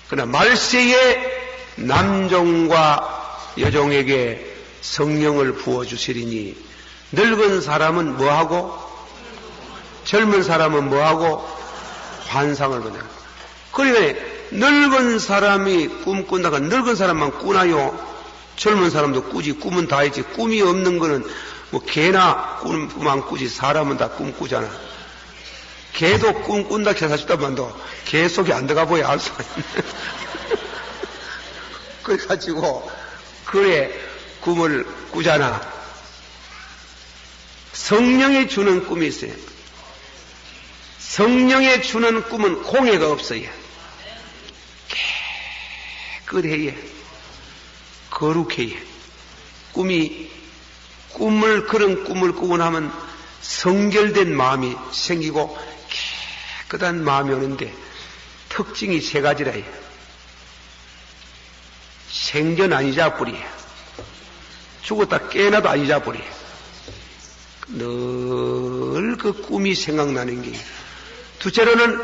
그러나 말세에 남종과 여종에게 성령을 부어주시리니 늙은 사람은 뭐하고? 젊은 사람은 뭐하고? 환상을 보내. 그러니까 늙은 사람이 꿈꾼다가 늙은 사람만 꾸나요? 젊은 사람도 꾸지. 꿈은 다 있지. 꿈이 없는 거는 뭐 개나 꿈만 꾸지. 사람은 다 꿈 꾸잖아. 개도 꿈 꾼다 해서싶다만도 개 속에 안 들어가 보여 알 수가 있네. 그래가지고 그래 꿈을 꾸잖아. 성령이 주는 꿈이 있어요. 성령이 주는 꿈은 공해가 없어요. 깨끗해요. 거룩해요. 그런 꿈을 꾸고 나면 성결된 마음이 생기고 깨끗한 마음이 오는데 특징이 세 가지라 해요. 생전 안 잊어버리요. 죽었다 깨어나도 안 잊어버리요. 늘 그 꿈이 생각나는 게. 둘째로는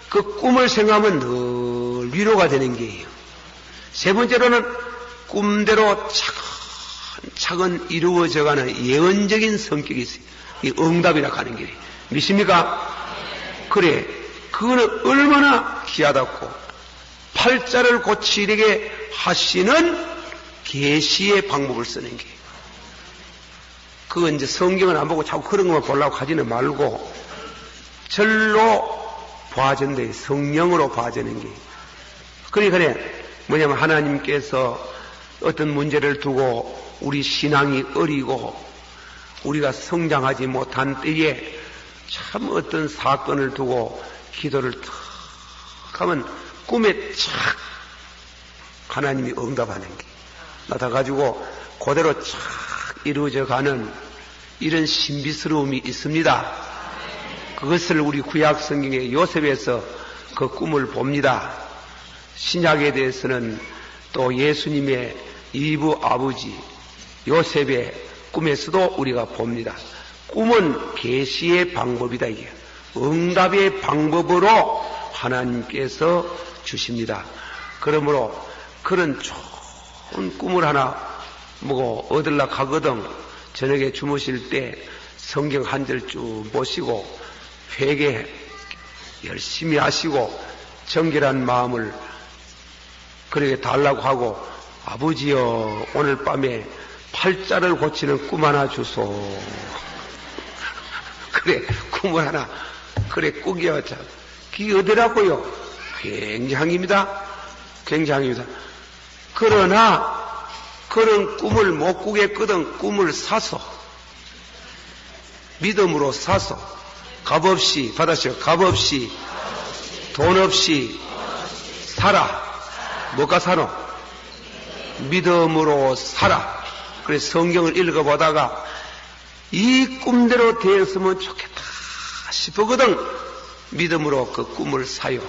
그 꿈을 생각하면 늘 위로가 되는 게예요. 세 번째로는 꿈대로 차근차근 이루어져가는 예언적인 성격이 있어요. 이 응답이라 하는 게. 믿습니까? 그래. 그거는 얼마나 귀하다고. 팔자를 고치게 하시는 계시의 방법을 쓰는 게. 그건 이제 성경을 안 보고 자꾸 그런 것만 보려고 하지는 말고 절로 봐전돼. 성령으로 봐주는 게. 그래. 뭐냐면 하나님께서 어떤 문제를 두고 우리 신앙이 어리고 우리가 성장하지 못한 때에 참 어떤 사건을 두고 기도를 탁 하면 꿈에 착 하나님이 응답하는 게 나타가지고 그대로 착 이루어져 가는 이런 신비스러움이 있습니다. 그것을 우리 구약 성경의 요셉에서 그 꿈을 봅니다. 신약에 대해서는 또 예수님의 이브 아버지 요셉의 꿈에서도 우리가 봅니다. 꿈은 계시의 방법이다. 이게 응답의 방법으로 하나님께서 주십니다. 그러므로 그런 좋은 꿈을 하나 뭐고 얻으려 가거든 저녁에 주무실 때 성경 한 절 쭉 보시고 회개 열심히 하시고 정결한 마음을 그렇게 달라고 하고 아버지여 오늘 밤에 팔자를 고치는 꿈 하나 주소. 그래 꿈을 하나 그래 꾸겨. 그게 어디라고요? 굉장합니다. 굉장합니다. 그러나 그런 꿈을 못 꾸겠거든 꿈을 사서 믿음으로 사서 값없이 받았어요. 값없이 돈 없이 살아. 뭐가 사노? 믿음으로 살아. 그래서 성경을 읽어보다가 이 꿈대로 되었으면 좋겠다 싶거든 믿음으로 그 꿈을 사요.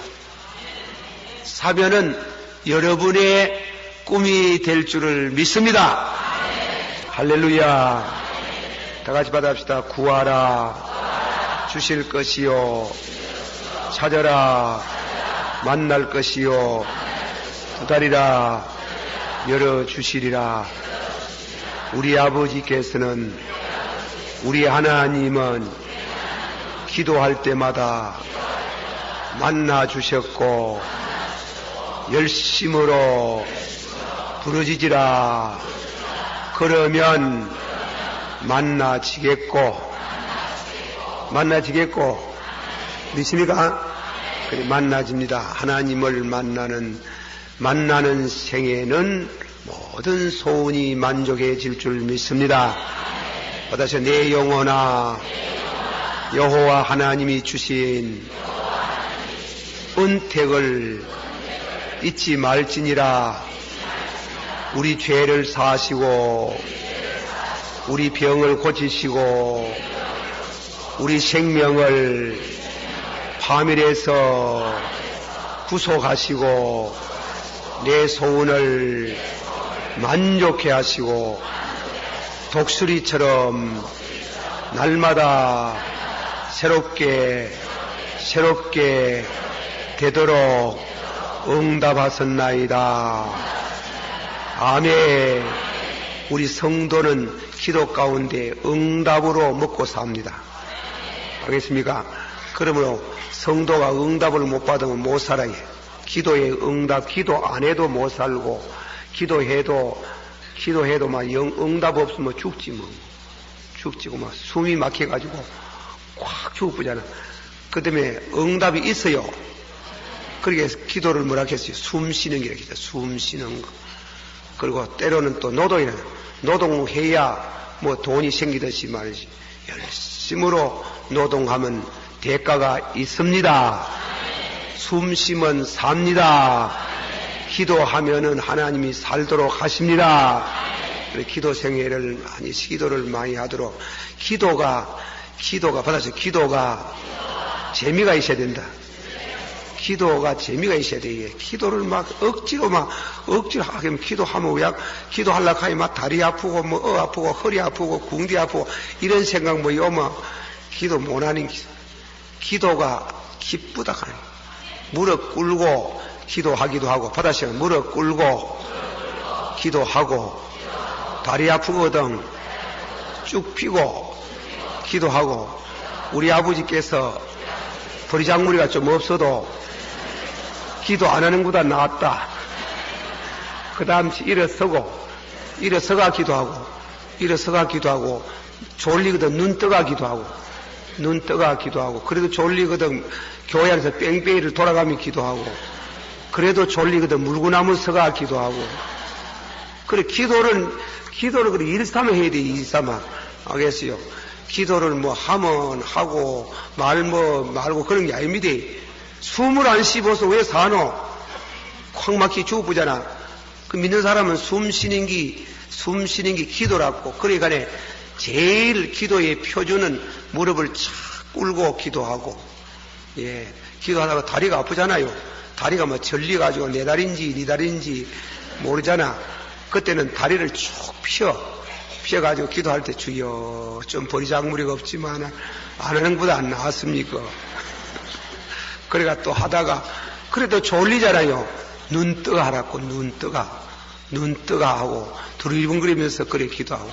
사면은 여러분의 꿈이 될 줄을 믿습니다. 할렐루야. 다 같이 받아봅시다. 구하라 주실 것이요 찾아라 만날 것이요 두드리라 열어주시리라. 우리 아버지께서는 우리 하나님은 기도할 때마다 만나 주셨고 열심으로 부르짖으라. 그러면 만나지겠고 믿습니까? 그래 만나집니다. 하나님을 만나는 생에는 모든 소원이 만족해질 줄 믿습니다. 받아서 내 영혼아 여호와 하나님이 주신 은택을 잊지 말지니라. 우리 죄를 사하시고 우리 병을 고치시고 우리 생명을 파멸해서 구속하시고 내 소원을 만족해 하시고 독수리처럼 날마다 새롭게 되도록 응답하셨나이다. 아멘. 우리 성도는 기도 가운데 응답으로 먹고 삽니다. 알겠습니까? 그러므로 성도가 응답을 못 받으면 못 살아요. 기도의 응답, 기도 안 해도 못 살고, 기도해도 막 응답 없으면 죽지 뭐. 죽지고 막 숨이 막혀가지고 꽉 죽어보잖아. 그 다음에 응답이 있어요. 그러게 기도를 뭐라 했어요? 숨 쉬는 게 이렇게 숨 쉬는 거. 그리고 때로는 또 노동해야 뭐 돈이 생기듯이 말이지. 열심으로 노동하면 대가가 있습니다. 숨 쉬면 삽니다. 기도하면은 하나님이 살도록 하십니다. 기도 생애를 기도를 많이 하도록 기도가 받아서 기도가 재미가 있어야 된다. 기도가 재미가 있어야 돼. 기도를 막 억지로 하면 기도하면 기도하려고 하면 막 다리 아프고 뭐 아프고 허리 아프고 궁디 아프고 이런 생각 뭐 오면 기도 못하는 기도가 기쁘다. 무릎 꿇고 기도하기도 하고 바다시는 무릎 꿇고 기도하고 다리 아프거든 쭉 펴고 기도하고 우리 아버지께서 버리장머리가 좀 없어도 기도 안 하는 것보다 낫다. 그 다음 일어서가 기도하고 졸리거든 눈 떠가 기도하고 그래도 졸리거든 교회 안에서 뺑뺑이를 돌아가며 기도하고 그래도 졸리거든 물구나무 서가 기도하고 그래 기도를 그래 일삼아 해야 돼. 일삼아 알겠어요? 기도를 뭐 하면 하고 말고 그런 게 아닙니다. 숨을 안 씹어서 왜 사노? 콱 막히 죽어보잖아. 그 믿는 사람은 숨 쉬는 게 기도라고. 그러니까 제일 기도의 표준은 무릎을 착 꿇고 기도하고, 예, 기도하다가 다리가 아프잖아요. 다리가 뭐 절리가지고 내 다리인지 네 다리인지 모르잖아. 그때는 다리를 쭉 펴가지고 기도할 때 주여 좀 버리장무리가 없지만 안 하는 것보다 안 나았습니까? 그래가 또 하다가 그래도 졸리잖아요. 눈 뜨가 하라고 눈 뜨가 하고 두리번거리면서 그래 기도하고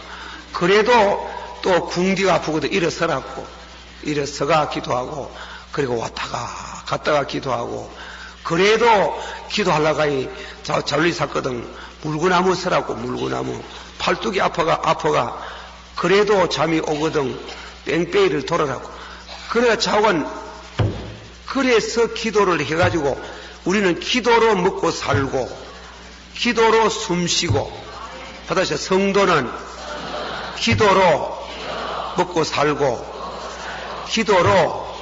그래도 또 궁디가 아프거든 일어서가 기도하고 그리고 왔다가 갔다가 기도하고 그래도 기도하려고 하니 잘리 샀거든. 물구나무 서라고 물구나무 팔뚝이 아파가 그래도 잠이 오거든 뺑뺑이를 돌아라고 그래야 자원 그래서 기도를 해가지고 우리는 기도로 먹고 살고 기도로 숨쉬고 받아서 성도는 기도로 먹고 살고 기도로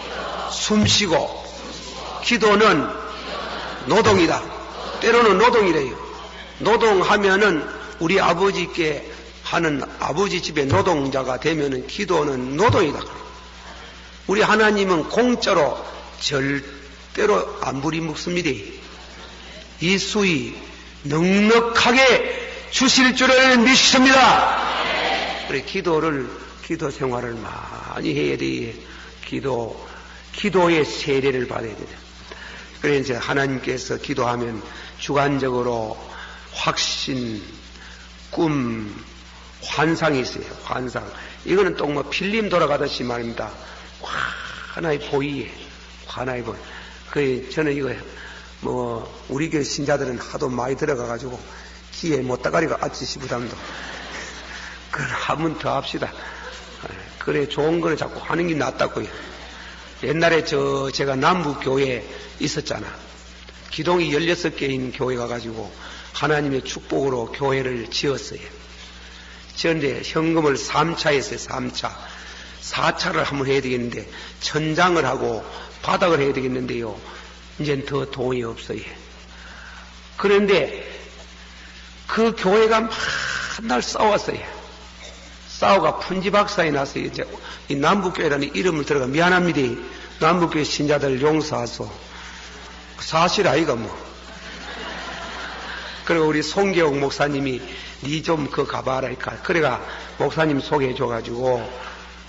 숨쉬고 기도는 노동이다. 때로는 노동이래요. 노동하면은 우리 아버지께 하는 아버지 집의 노동자가 되면은 기도는 노동이다. 우리 하나님은 공짜로 절대로 안 부리먹습니다. 이 수위 넉넉하게 주실 줄을 믿습니다. 그래 기도 생활을 많이 해야 돼. 기도의 세례를 받아야 돼. 그래 이제 하나님께서 기도하면 주관적으로 확신, 꿈, 환상이 있어요. 환상. 이거는 또 뭐 필름 돌아가듯이 말입니다. 하나의 보이에, 하나의 보이. 그 저는 이거 뭐 우리 교회 신자들은 하도 많이 들어가가지고 귀에 못다가리가 아치 싶으담도. 그걸 한번 더 합시다. 그래 좋은 거를 자꾸 하는 게 낫다고요. 옛날에 제가 남부 교회에 있었잖아. 기동이 16개인 교회 가가지고 하나님의 축복으로 교회를 지었어요. 지었는데 현금을 3차 했어요. 3차. 4차를 한번 해야 되겠는데 천장을 하고 바닥을 해야 되겠는데요. 이제는 더 돈이 없어요. 그런데 그 교회가 맨날 싸웠어요. 싸우가 푼지박산이 났어요. 이제 이 남북교회라는 이름을 들어가 미안합니다. 남북교회 신자들 용서하소. 사실 아이가 뭐. 그리고 우리 송계옥 목사님이 니 좀 그 가봐라. 그래가 목사님 소개해줘가지고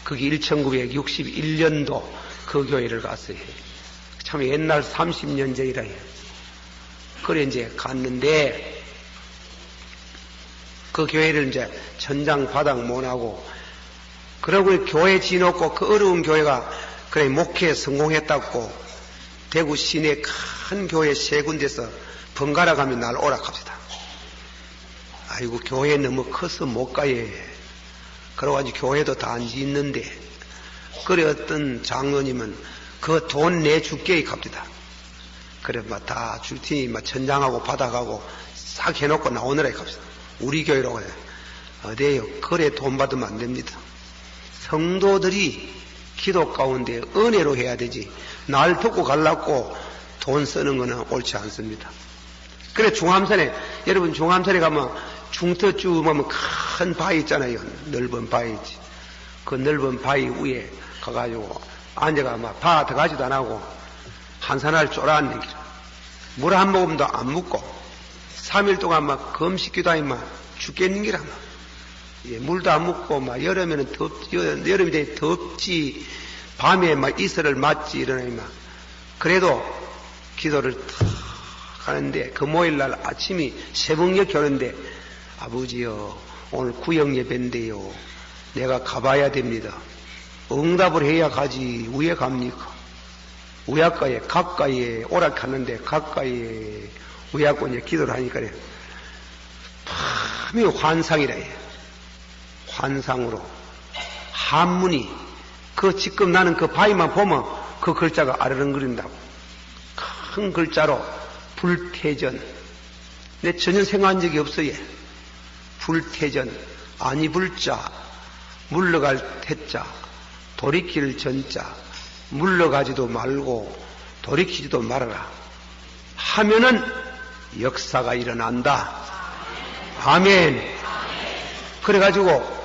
그게 1961년도 그 교회를 갔어요. 참 옛날 30년 전이라 해요. 그래 이제 갔는데 그 교회를 이제 천장 바닥 못하고 그러고 교회 지놓고 그 어려운 교회가 그래 목회에 성공했다고 대구 시내 큰 교회 세 군데서 번갈아 가면 날 오락합시다. 아이고 교회 너무 커서 못 가요. 그래가지고 교회도 다 안 짓는데 그래 어떤 장로님은 그 돈 내줄게 갑니다. 그래 막 다 줄 테니 막 천장하고 바닥하고 싹 해놓고 나오느라 갑시다. 우리 교회로 해요. 어디에요? 그래 돈 받으면 안 됩니다. 성도들이 기도 가운데 은혜로 해야 되지. 날 듣고 갈라고 돈 쓰는 거는 옳지 않습니다. 그래 중암산에 여러분 중암산에 가면 중터 쭉 보면 큰 바위 있잖아요. 넓은 바위지. 그 넓은 바위 위에 가가지고 앉아가 막 바 들어가지도 안 하고 한산을 쫄아앉는 길. 물 한 모금도 안 묻고 3일 동안 막 금식기도 하니 막 죽겠는 기라 막. 예, 물도 안 묻고 막 여름에는 여름이 되니 덥지. 밤에 막 이슬을 맞지 이러니 막. 그래도 기도를 탁 하는데 금요일날 아침이 새벽녘 오는데 아버지요 오늘 구역 예배인데요 내가 가봐야 됩니다. 응답을 해야 가지 왜 갑니까? 우야가에 가까이에 오락하는데 가까이에 우야고 이제 기도를 하니까 밤이 환상이라 해. 환상으로 한문이 그 지금 나는 그 바위만 보면 그 글자가 아르렁거린다고. 큰 글자로 불태전. 내 전혀 생각한 적이 없어요. 불태전. 아니 불자. 물러갈 태자. 돌이킬 전자. 물러가지도 말고 돌이키지도 말아라. 하면은 역사가 일어난다. 아멘. 그래가지고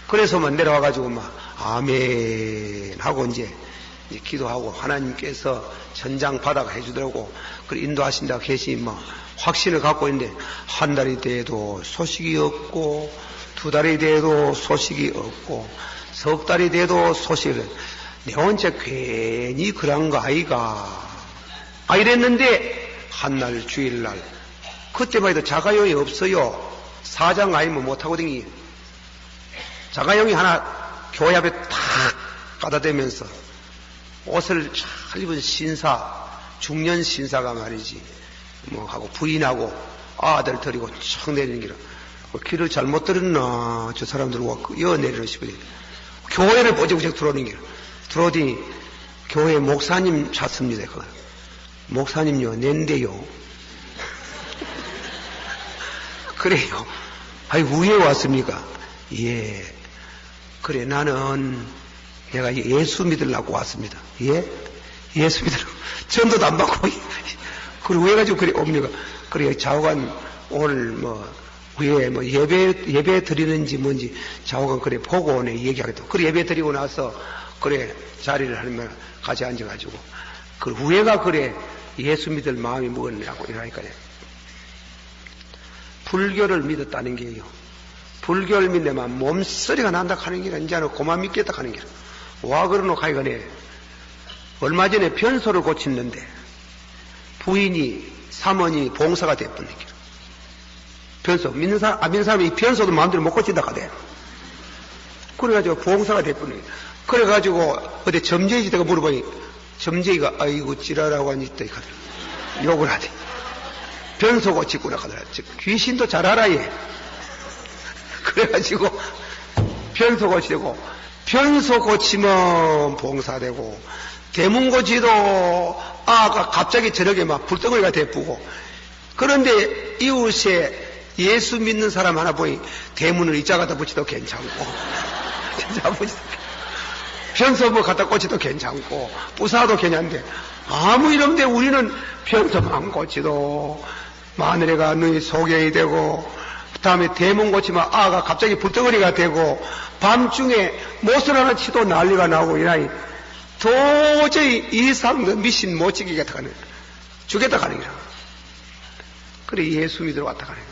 그래서만 내려와가지고 막 아멘 하고 이제 기도하고 하나님께서 전장 바다가 해주더라고. 그래 인도하신다고 계시니 뭐 확신을 갖고 있는데 한 달이 돼도 소식이 없고 2달이 돼도 소식이 없고 석 달이 돼도 소식이 내 혼자 괜히 그런 거 아이가. 이랬는데 한날 주일날 그때만 해도 자가용이 없어요. 사장 아니면 못하고 댕기. 자가용이 하나 교회 앞에 탁 갖다 대면서 옷을 잘 입은 신사, 중년 신사가 말이지, 뭐 하고 부인하고 아들 데리고 촥 내리는 길을, 길을 잘못 들었나, 저 사람들과 여 내리는 싶으니, 교회를 보직보직 들어오는 길. 들어오더니 교회 목사님 찾습니다. 목사님요, 낸데요. 그래요. 아이, 왜 왔습니까? 예. 그래, 나는 내가 예수 믿으려고 왔습니다. 예? 예수 믿으려고. 전도도 안 받고. 그리고 왜 가지고 그래 옵니까? 그래, 좌우간 오늘 예배 드리는지 뭔지 좌우간 그래 보고 오네 얘기하겠다. 그래, 예배 드리고 나서 그래, 자리를 하면 같이 앉아가지고. 그 후회가 그래, 예수 믿을 마음이 먹었냐고 이러니까요. 불교를 믿었다는 게요. 불교를 믿으면 몸서리가 난다 하는 게 이제는 고만 믿겠다 하는 게. 와 그러노 가이거네. 얼마 전에 변소를 고쳤는데 부인이 사모니 봉사가 됐던 게. 변소 믿는 사람이 변소도 마음대로 못 고친다 하대. 그래가지고 봉사가 됐던 게. 그래가지고 어디 점쟁이지다가 물어보니 점쟁이가 아이고 찌라라고 하니 있다 이카더라. 욕을 하대. 변소 고치구나 하더라. 귀신도 잘 알아 얘. 그래가지고 변소 고치고 변소 고치면 봉사되고 대문 고치도 아가 갑자기 저녁에 막 불덩어리가 대쁘고. 그런데 이웃에 예수 믿는 사람 하나 보니 대문을 이자 갖다 붙이도 괜찮고 진짜 붙이도 변소 뭐 갖다 꽂히도 괜찮고 부사도 괜찮은데 아무 일 없는데 우리는 변소만 고치도 마누라가 눈이 소경이 되고 다음에 대문 고치면 아가 갑자기 불덩어리가 되고 밤중에 못을 하나 치도 난리가 나고 이라니 도저히 이상도 미신 못 지키겠다 하는 죽겠다 하는 거야. 그래 예수 믿으러 왔다 하는 거야.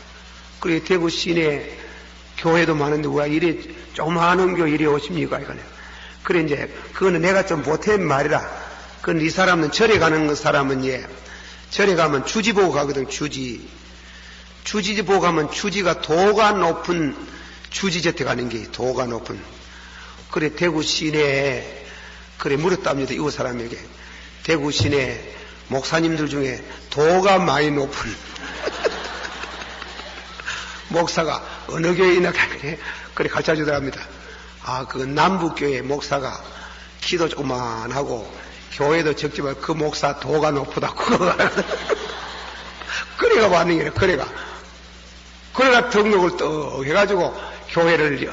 그래 대구 시내 교회도 많은데 왜 이래 조그마한 교회 이래 오십니까 이거네. 그래 이제 그거는 내가 좀 못한 말이라. 그건 이 사람은 절에 가는 사람은 절에 가면 주지 보고 가거든. 주지 보고 가면 주지가 도가 높은 주지저택 가는 게 도가 높은. 그래 대구 시내에 그래 물었답니다. 이웃 사람에게. 대구 시내 목사님들 중에 도가 많이 높은 목사가 어느 교회에 있나 그래 가르쳐 주더랍니다. 그 남북교회 목사가 키도 조그만 하고 교회도 적지만 그 목사 도가 높다고 그래가 왔는 거예요. 그래가 등록을 떡 해가지고 교회를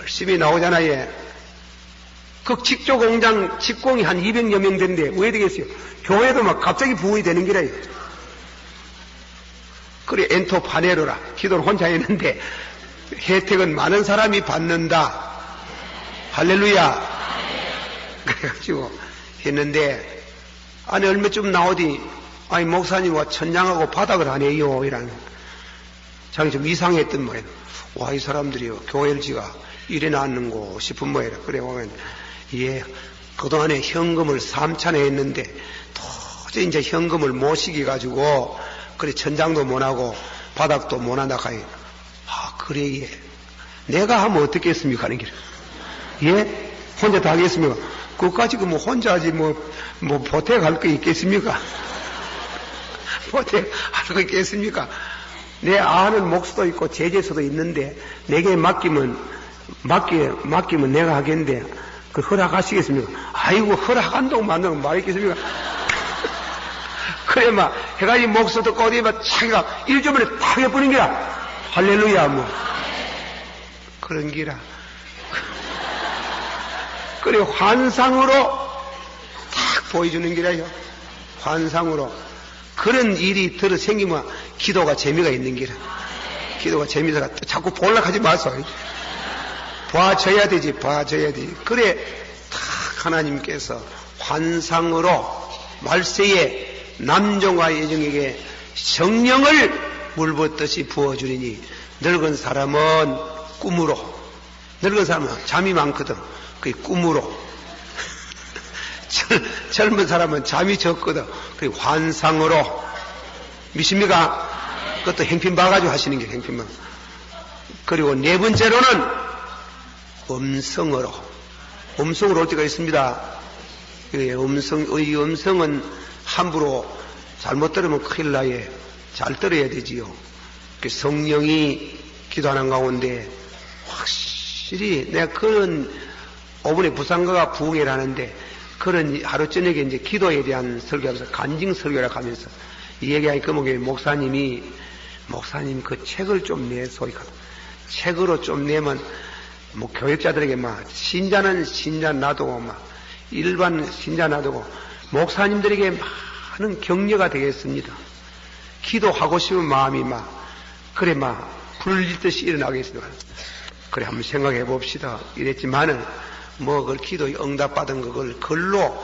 열심히 나오잖아요. 그 직조 공장 직공이 한 200여 명 된데 왜 되겠어요? 교회도 막 갑자기 부흥이 되는 기라요. 그래 엔토 파네로라 기도를 혼자 했는데 혜택은 많은 사람이 받는다. 할렐루야. 그래가지고 했는데, 안에 얼마쯤 나오더니, 아니, 목사님과 천장하고 바닥을 안 해요. 이라는. 자기 좀 이상했던 모양. 와, 이 사람들이요. 교회를 지가 이래 놨는고 싶은 모양이라. 그래, 보면, 예, 그동안에 현금을 3차례 했는데, 도저히 이제 현금을 못 시켜가지고, 그래, 천장도 못 하고, 바닥도 못 한다 카이. 아, 그래, 예. 내가 하면 어떻겠습니까? 하는 길. 예? 혼자 다 하겠습니까? 그것까지 뭐 혼자 하지 보태갈 거 있겠습니까? 보태할 거 있겠습니까? 내 아는 몫도 있고 제재서도 있는데 내게 맡기면 내가 하겠는데 그 허락하시겠습니까? 아이고 허락한다고 만나면 말했겠습니까? 그래 막 해가지고 몫도 듣고 어디 막 자기가 일주일에 탁 해버린 기라. 할렐루야 뭐 그런 기라. 그래 환상으로 탁 보여주는 기라요. 환상으로. 그런 일이 들어 생기면 기도가 재미가 있는 기라. 기도가 재미가 자꾸 볼락하지 마소. 봐줘야 되지. 그래 탁 하나님께서 환상으로 말세에 남종과 여종에게 성령을 물붓듯이 부어주리니 늙은 사람은 꿈으로, 늙은 사람은 잠이 많거든. 그게 꿈으로. 젊은 사람은 잠이 적거든. 그게 환상으로. 믿습니까? 그것도 행핀 봐가지고 하시는 게 행핀. 그리고 네 번째로는 음성으로. 음성으로 올 때가 있습니다. 이 음성은 함부로 잘못 들으면 큰일 나요. 잘 들어야 되지요. 성령이 기도하는 가운데 확실히 내가 그런 5분의 부산가가 부흥회를 하는데 그런 하루 저녁에 이제 기도에 대한 설교하면서 간증 설교라고 하면서 이 얘기하니까 목사님 그 책을 좀 내소. 책으로 좀 내면 뭐 교육자들에게 막 신자는 신자 놔두고 막 일반 신자 놔두고 목사님들에게 많은 격려가 되겠습니다. 기도하고 싶은 마음이 그래 불릴듯이 일어나겠습니다. 그래 한번 생각해 봅시다. 이랬지만은 그걸 기도에 응답받은 그걸 글로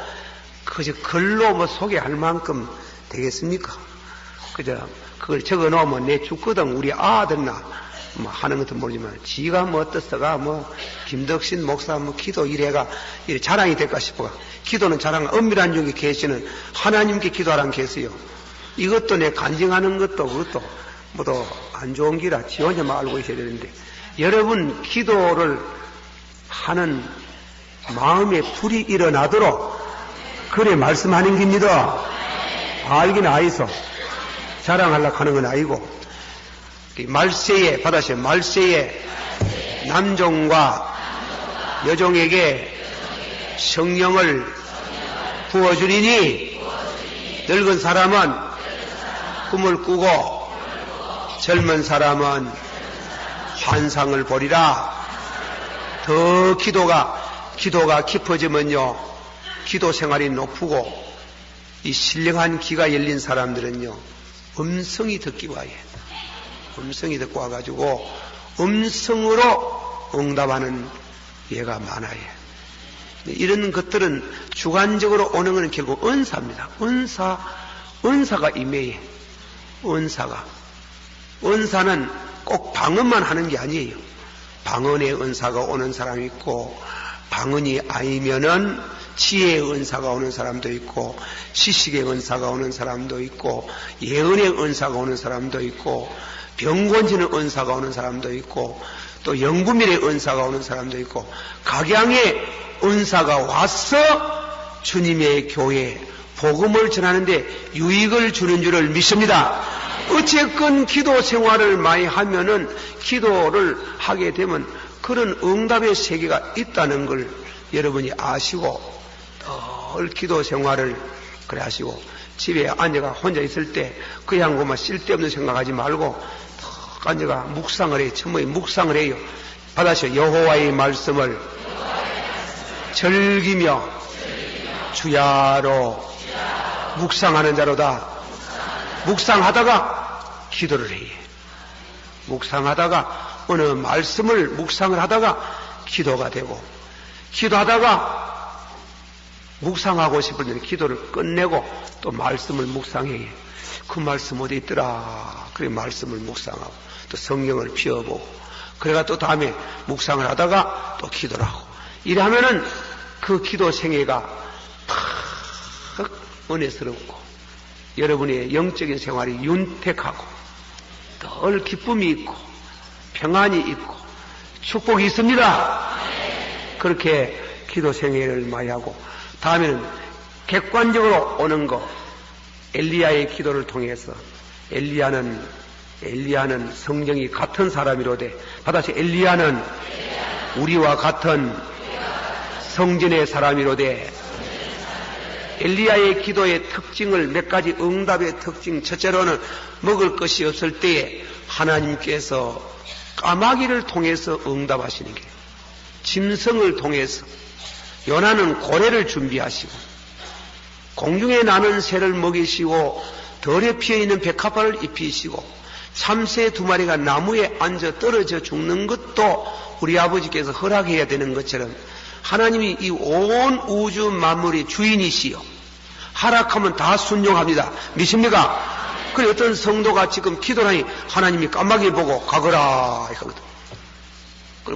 소개할 만큼 되겠습니까? 그걸 적어 놓으면 내 죽거든 우리 아들나 하는 것도 모르지만 지가 어떻어가 김덕신 목사 기도 이래 자랑이 될까 싶어가. 기도는 자랑, 엄밀한 중에 계시는 하나님께 기도하라는 계세요. 이것도 내 간증하는 그것도 모두 안 좋은 기라 지 혼자만 알고 있어야 되는데 여러분 기도를 하는 마음에 불이 일어나도록 그래 말씀하는 겁니다. 알긴 아이소. 자랑하려고 하는 건 아니고 말세에 받아서 말세에 남종과 여종에게 성령을 부어주리니 늙은 사람은 꿈을 꾸고 젊은 사람은 환상을 보리라. 더 기도가 깊어지면요 기도 생활이 높고 이 신령한 귀가 열린 사람들은요 음성이 듣기 와요. 음성이 듣고 와가지고 음성으로 응답하는 예가 많아요. 이런 것들은 주관적으로 오는 것은 결국 은사입니다. 은사가 임해요. 은사는 꼭 방언만 하는 게 아니에요. 방언의 은사가 오는 사람이 있고 방언이 아니면은 지혜의 은사가 오는 사람도 있고 지식의 은사가 오는 사람도 있고 예언의 은사가 오는 사람도 있고 병곤지는 은사가 오는 사람도 있고 또 영구밀의 은사가 오는 사람도 있고 각양의 은사가 와서 주님의 교회에 복음을 전하는데 유익을 주는 줄을 믿습니다. 어쨌건 기도 생활을 많이 하면은 기도를 하게 되면 그런 응답의 세계가 있다는 걸 여러분이 아시고 늘 기도 생활을 그래 하시고 집에 앉아가 혼자 있을 때 그냥 그만 쓸데없는 생각하지 말고 탁 앉아가 묵상을 해요. 처음에 묵상을 해요. 받아서 여호와의 말씀을 즐기며 주야로 묵상하는 자로다. 묵상하다가 기도를 해요. 묵상하다가 어느 말씀을 묵상을 하다가 기도가 되고 기도하다가 묵상하고 싶을 때는 기도를 끝내고 또 말씀을 묵상해. 그 말씀 어디 있더라. 그래 말씀을 묵상하고 또 성경을 펴보고 그래가 또 다음에 묵상을 하다가 또 기도를 하고 이래 하면은 그 기도 생애가 탁 은혜스럽고 여러분의 영적인 생활이 윤택하고 늘 기쁨이 있고 평안이 있고 축복이 있습니다. 그렇게 기도 생애를 많이 하고 다음에는 객관적으로 오는 거 엘리야의 기도를 통해서 엘리야는 성령이 같은 사람이로되 다시 엘리야는 우리와 같은 성전의 사람이로되 엘리야의 기도의 특징을 몇 가지 응답의 특징 첫째로는 먹을 것이 없을 때에 하나님께서 까마귀를 통해서 응답하시는 게 짐승을 통해서 요나는 고래를 준비하시고 공중에 나는 새를 먹이시고 덜에 피어있는 백합화를 입히시고 참새 2마리가 나무에 앉아 떨어져 죽는 것도 우리 아버지께서 허락해야 되는 것처럼 하나님이 이 온 우주 만물의 주인이시여 허락하면 다 순종합니다. 믿습니까? 그래 어떤 성도가 지금 기도하니 하나님이 까마귀 보고 가거라 하거든.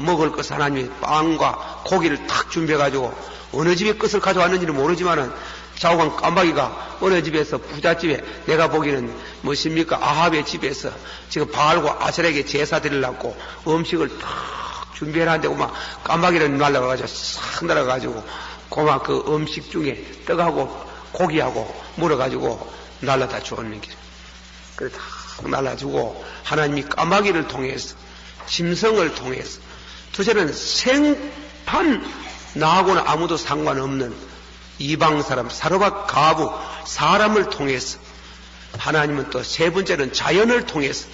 먹을 것 하나님이 빵과 고기를 탁 준비해가지고 어느 집에 끝을 가져왔는지는 모르지만은 좌우간 까마귀가 어느 집에서 부잣집에 내가 보기에는 무엇입니까? 아합의 집에서 지금 바알과 아셀에게 제사 드리려고 음식을 탁 준비해놨는데 막 까마귀를 날라가가지고 싹 날아가가지고 고막 그 음식 중에 떡하고 고기하고 물어가지고 날라다 주었는 길. 그래 탁 날라주고 하나님이 까마귀를 통해서 짐승을 통해서 둘째는 생판 나하고는 아무도 상관없는 이방 사람 사르밧 가부 사람을 통해서 하나님은 또 세 번째는 자연을 통해서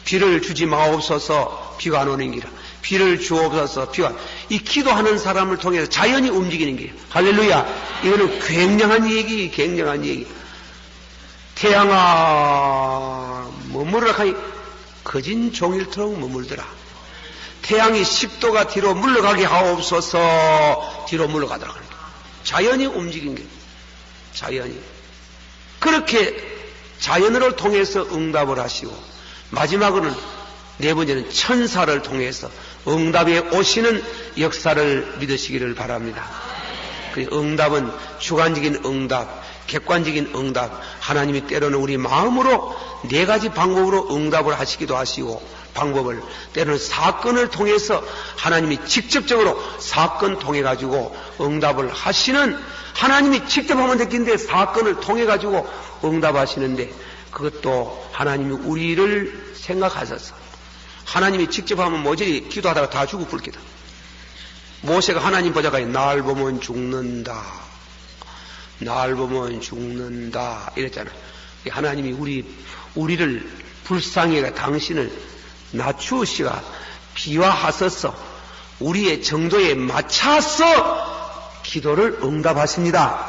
비를 주지 마옵소서 비가 안 오는 길이라 비를 주옵소서 비가 이 기도하는 사람을 통해서 자연이 움직이는 길이에요. 할렐루야. 이거는 굉장한 얘기 태양아 머무르라 하니 거진 종일토록 머물더라. 태양이 10도가 뒤로 물러가게 하옵소서 뒤로 물러가더라. 자연이 움직인 게 자연이 그렇게 자연을 통해서 응답을 하시고 마지막으로는 네 번째는 천사를 통해서 응답에 오시는 역사를 믿으시기를 바랍니다. 그 응답은 주관적인 응답, 객관적인 응답, 하나님이 때로는 우리 마음으로 네 가지 방법으로 응답을 하시기도 하시고 방법을 때로는 사건을 통해서 하나님이 직접적으로 사건 통해 가지고 응답을 하시는 하나님이 직접 하면 됐긴데 사건을 통해 가지고 응답하시는데 그것도 하나님이 우리를 생각하셔서 하나님이 직접 하면 모조리 기도하다가 다 죽을 불기다. 모세가 하나님 보자가 날 보면 죽는다. 날 보면 죽는다. 이랬잖아. 하나님이 우리를 불쌍히 해가 당신을 낮추시가 비화하셔서 우리의 정도에 맞춰서 기도를 응답하십니다.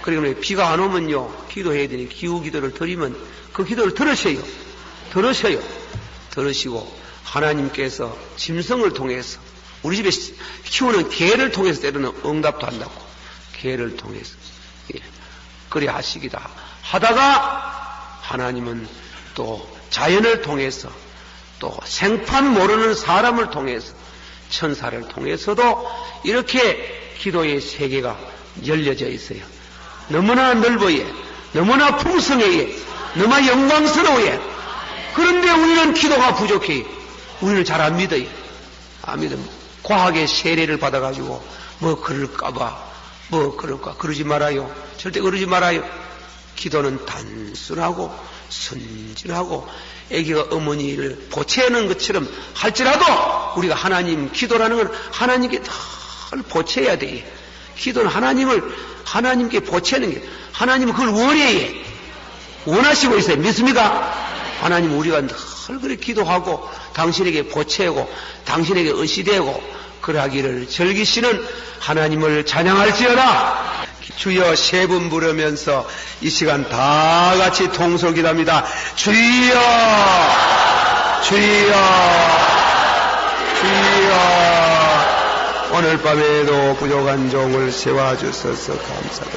그리고 비가 안 오면요 기도해야 되니 기후 기도를 드리면 그 기도를 들으시고 하나님께서 짐승을 통해서 우리 집에 키우는 개를 통해서 때로는 응답도 한다고 개를 통해서 그리 하시기다 하다가 하나님은 또 자연을 통해서 또 생판 모르는 사람을 통해서 천사를 통해서도 이렇게 기도의 세계가 열려져 있어요. 너무나 넓어요. 너무나 풍성해요. 너무나 영광스러워요. 그런데 우리는 기도가 부족해요. 우리는 잘 안 믿어요. 안 믿으면 과학의 세례를 받아가지고 뭐 그럴까봐 뭐 그럴까 그러지 말아요. 절대 그러지 말아요. 기도는 단순하고 순진하고 애기가 어머니를 보채는 것처럼 할지라도 우리가 하나님 기도라는 건 하나님께 늘 보채야 돼요. 기도는 하나님께 보채는 게 하나님은 그걸 원하시고 있어요. 믿습니까? 하나님 우리가 늘 그렇게 기도하고 당신에게 보채고 당신에게 의시되고 그러하기를 즐기시는 하나님을 찬양할지어다. 주여 세 분 부르면서 이 시간 다 같이 통솔기도합니다. 주여 주여 주여 오늘 밤에도 부족한 종을 세워주셔서 감사드립니다.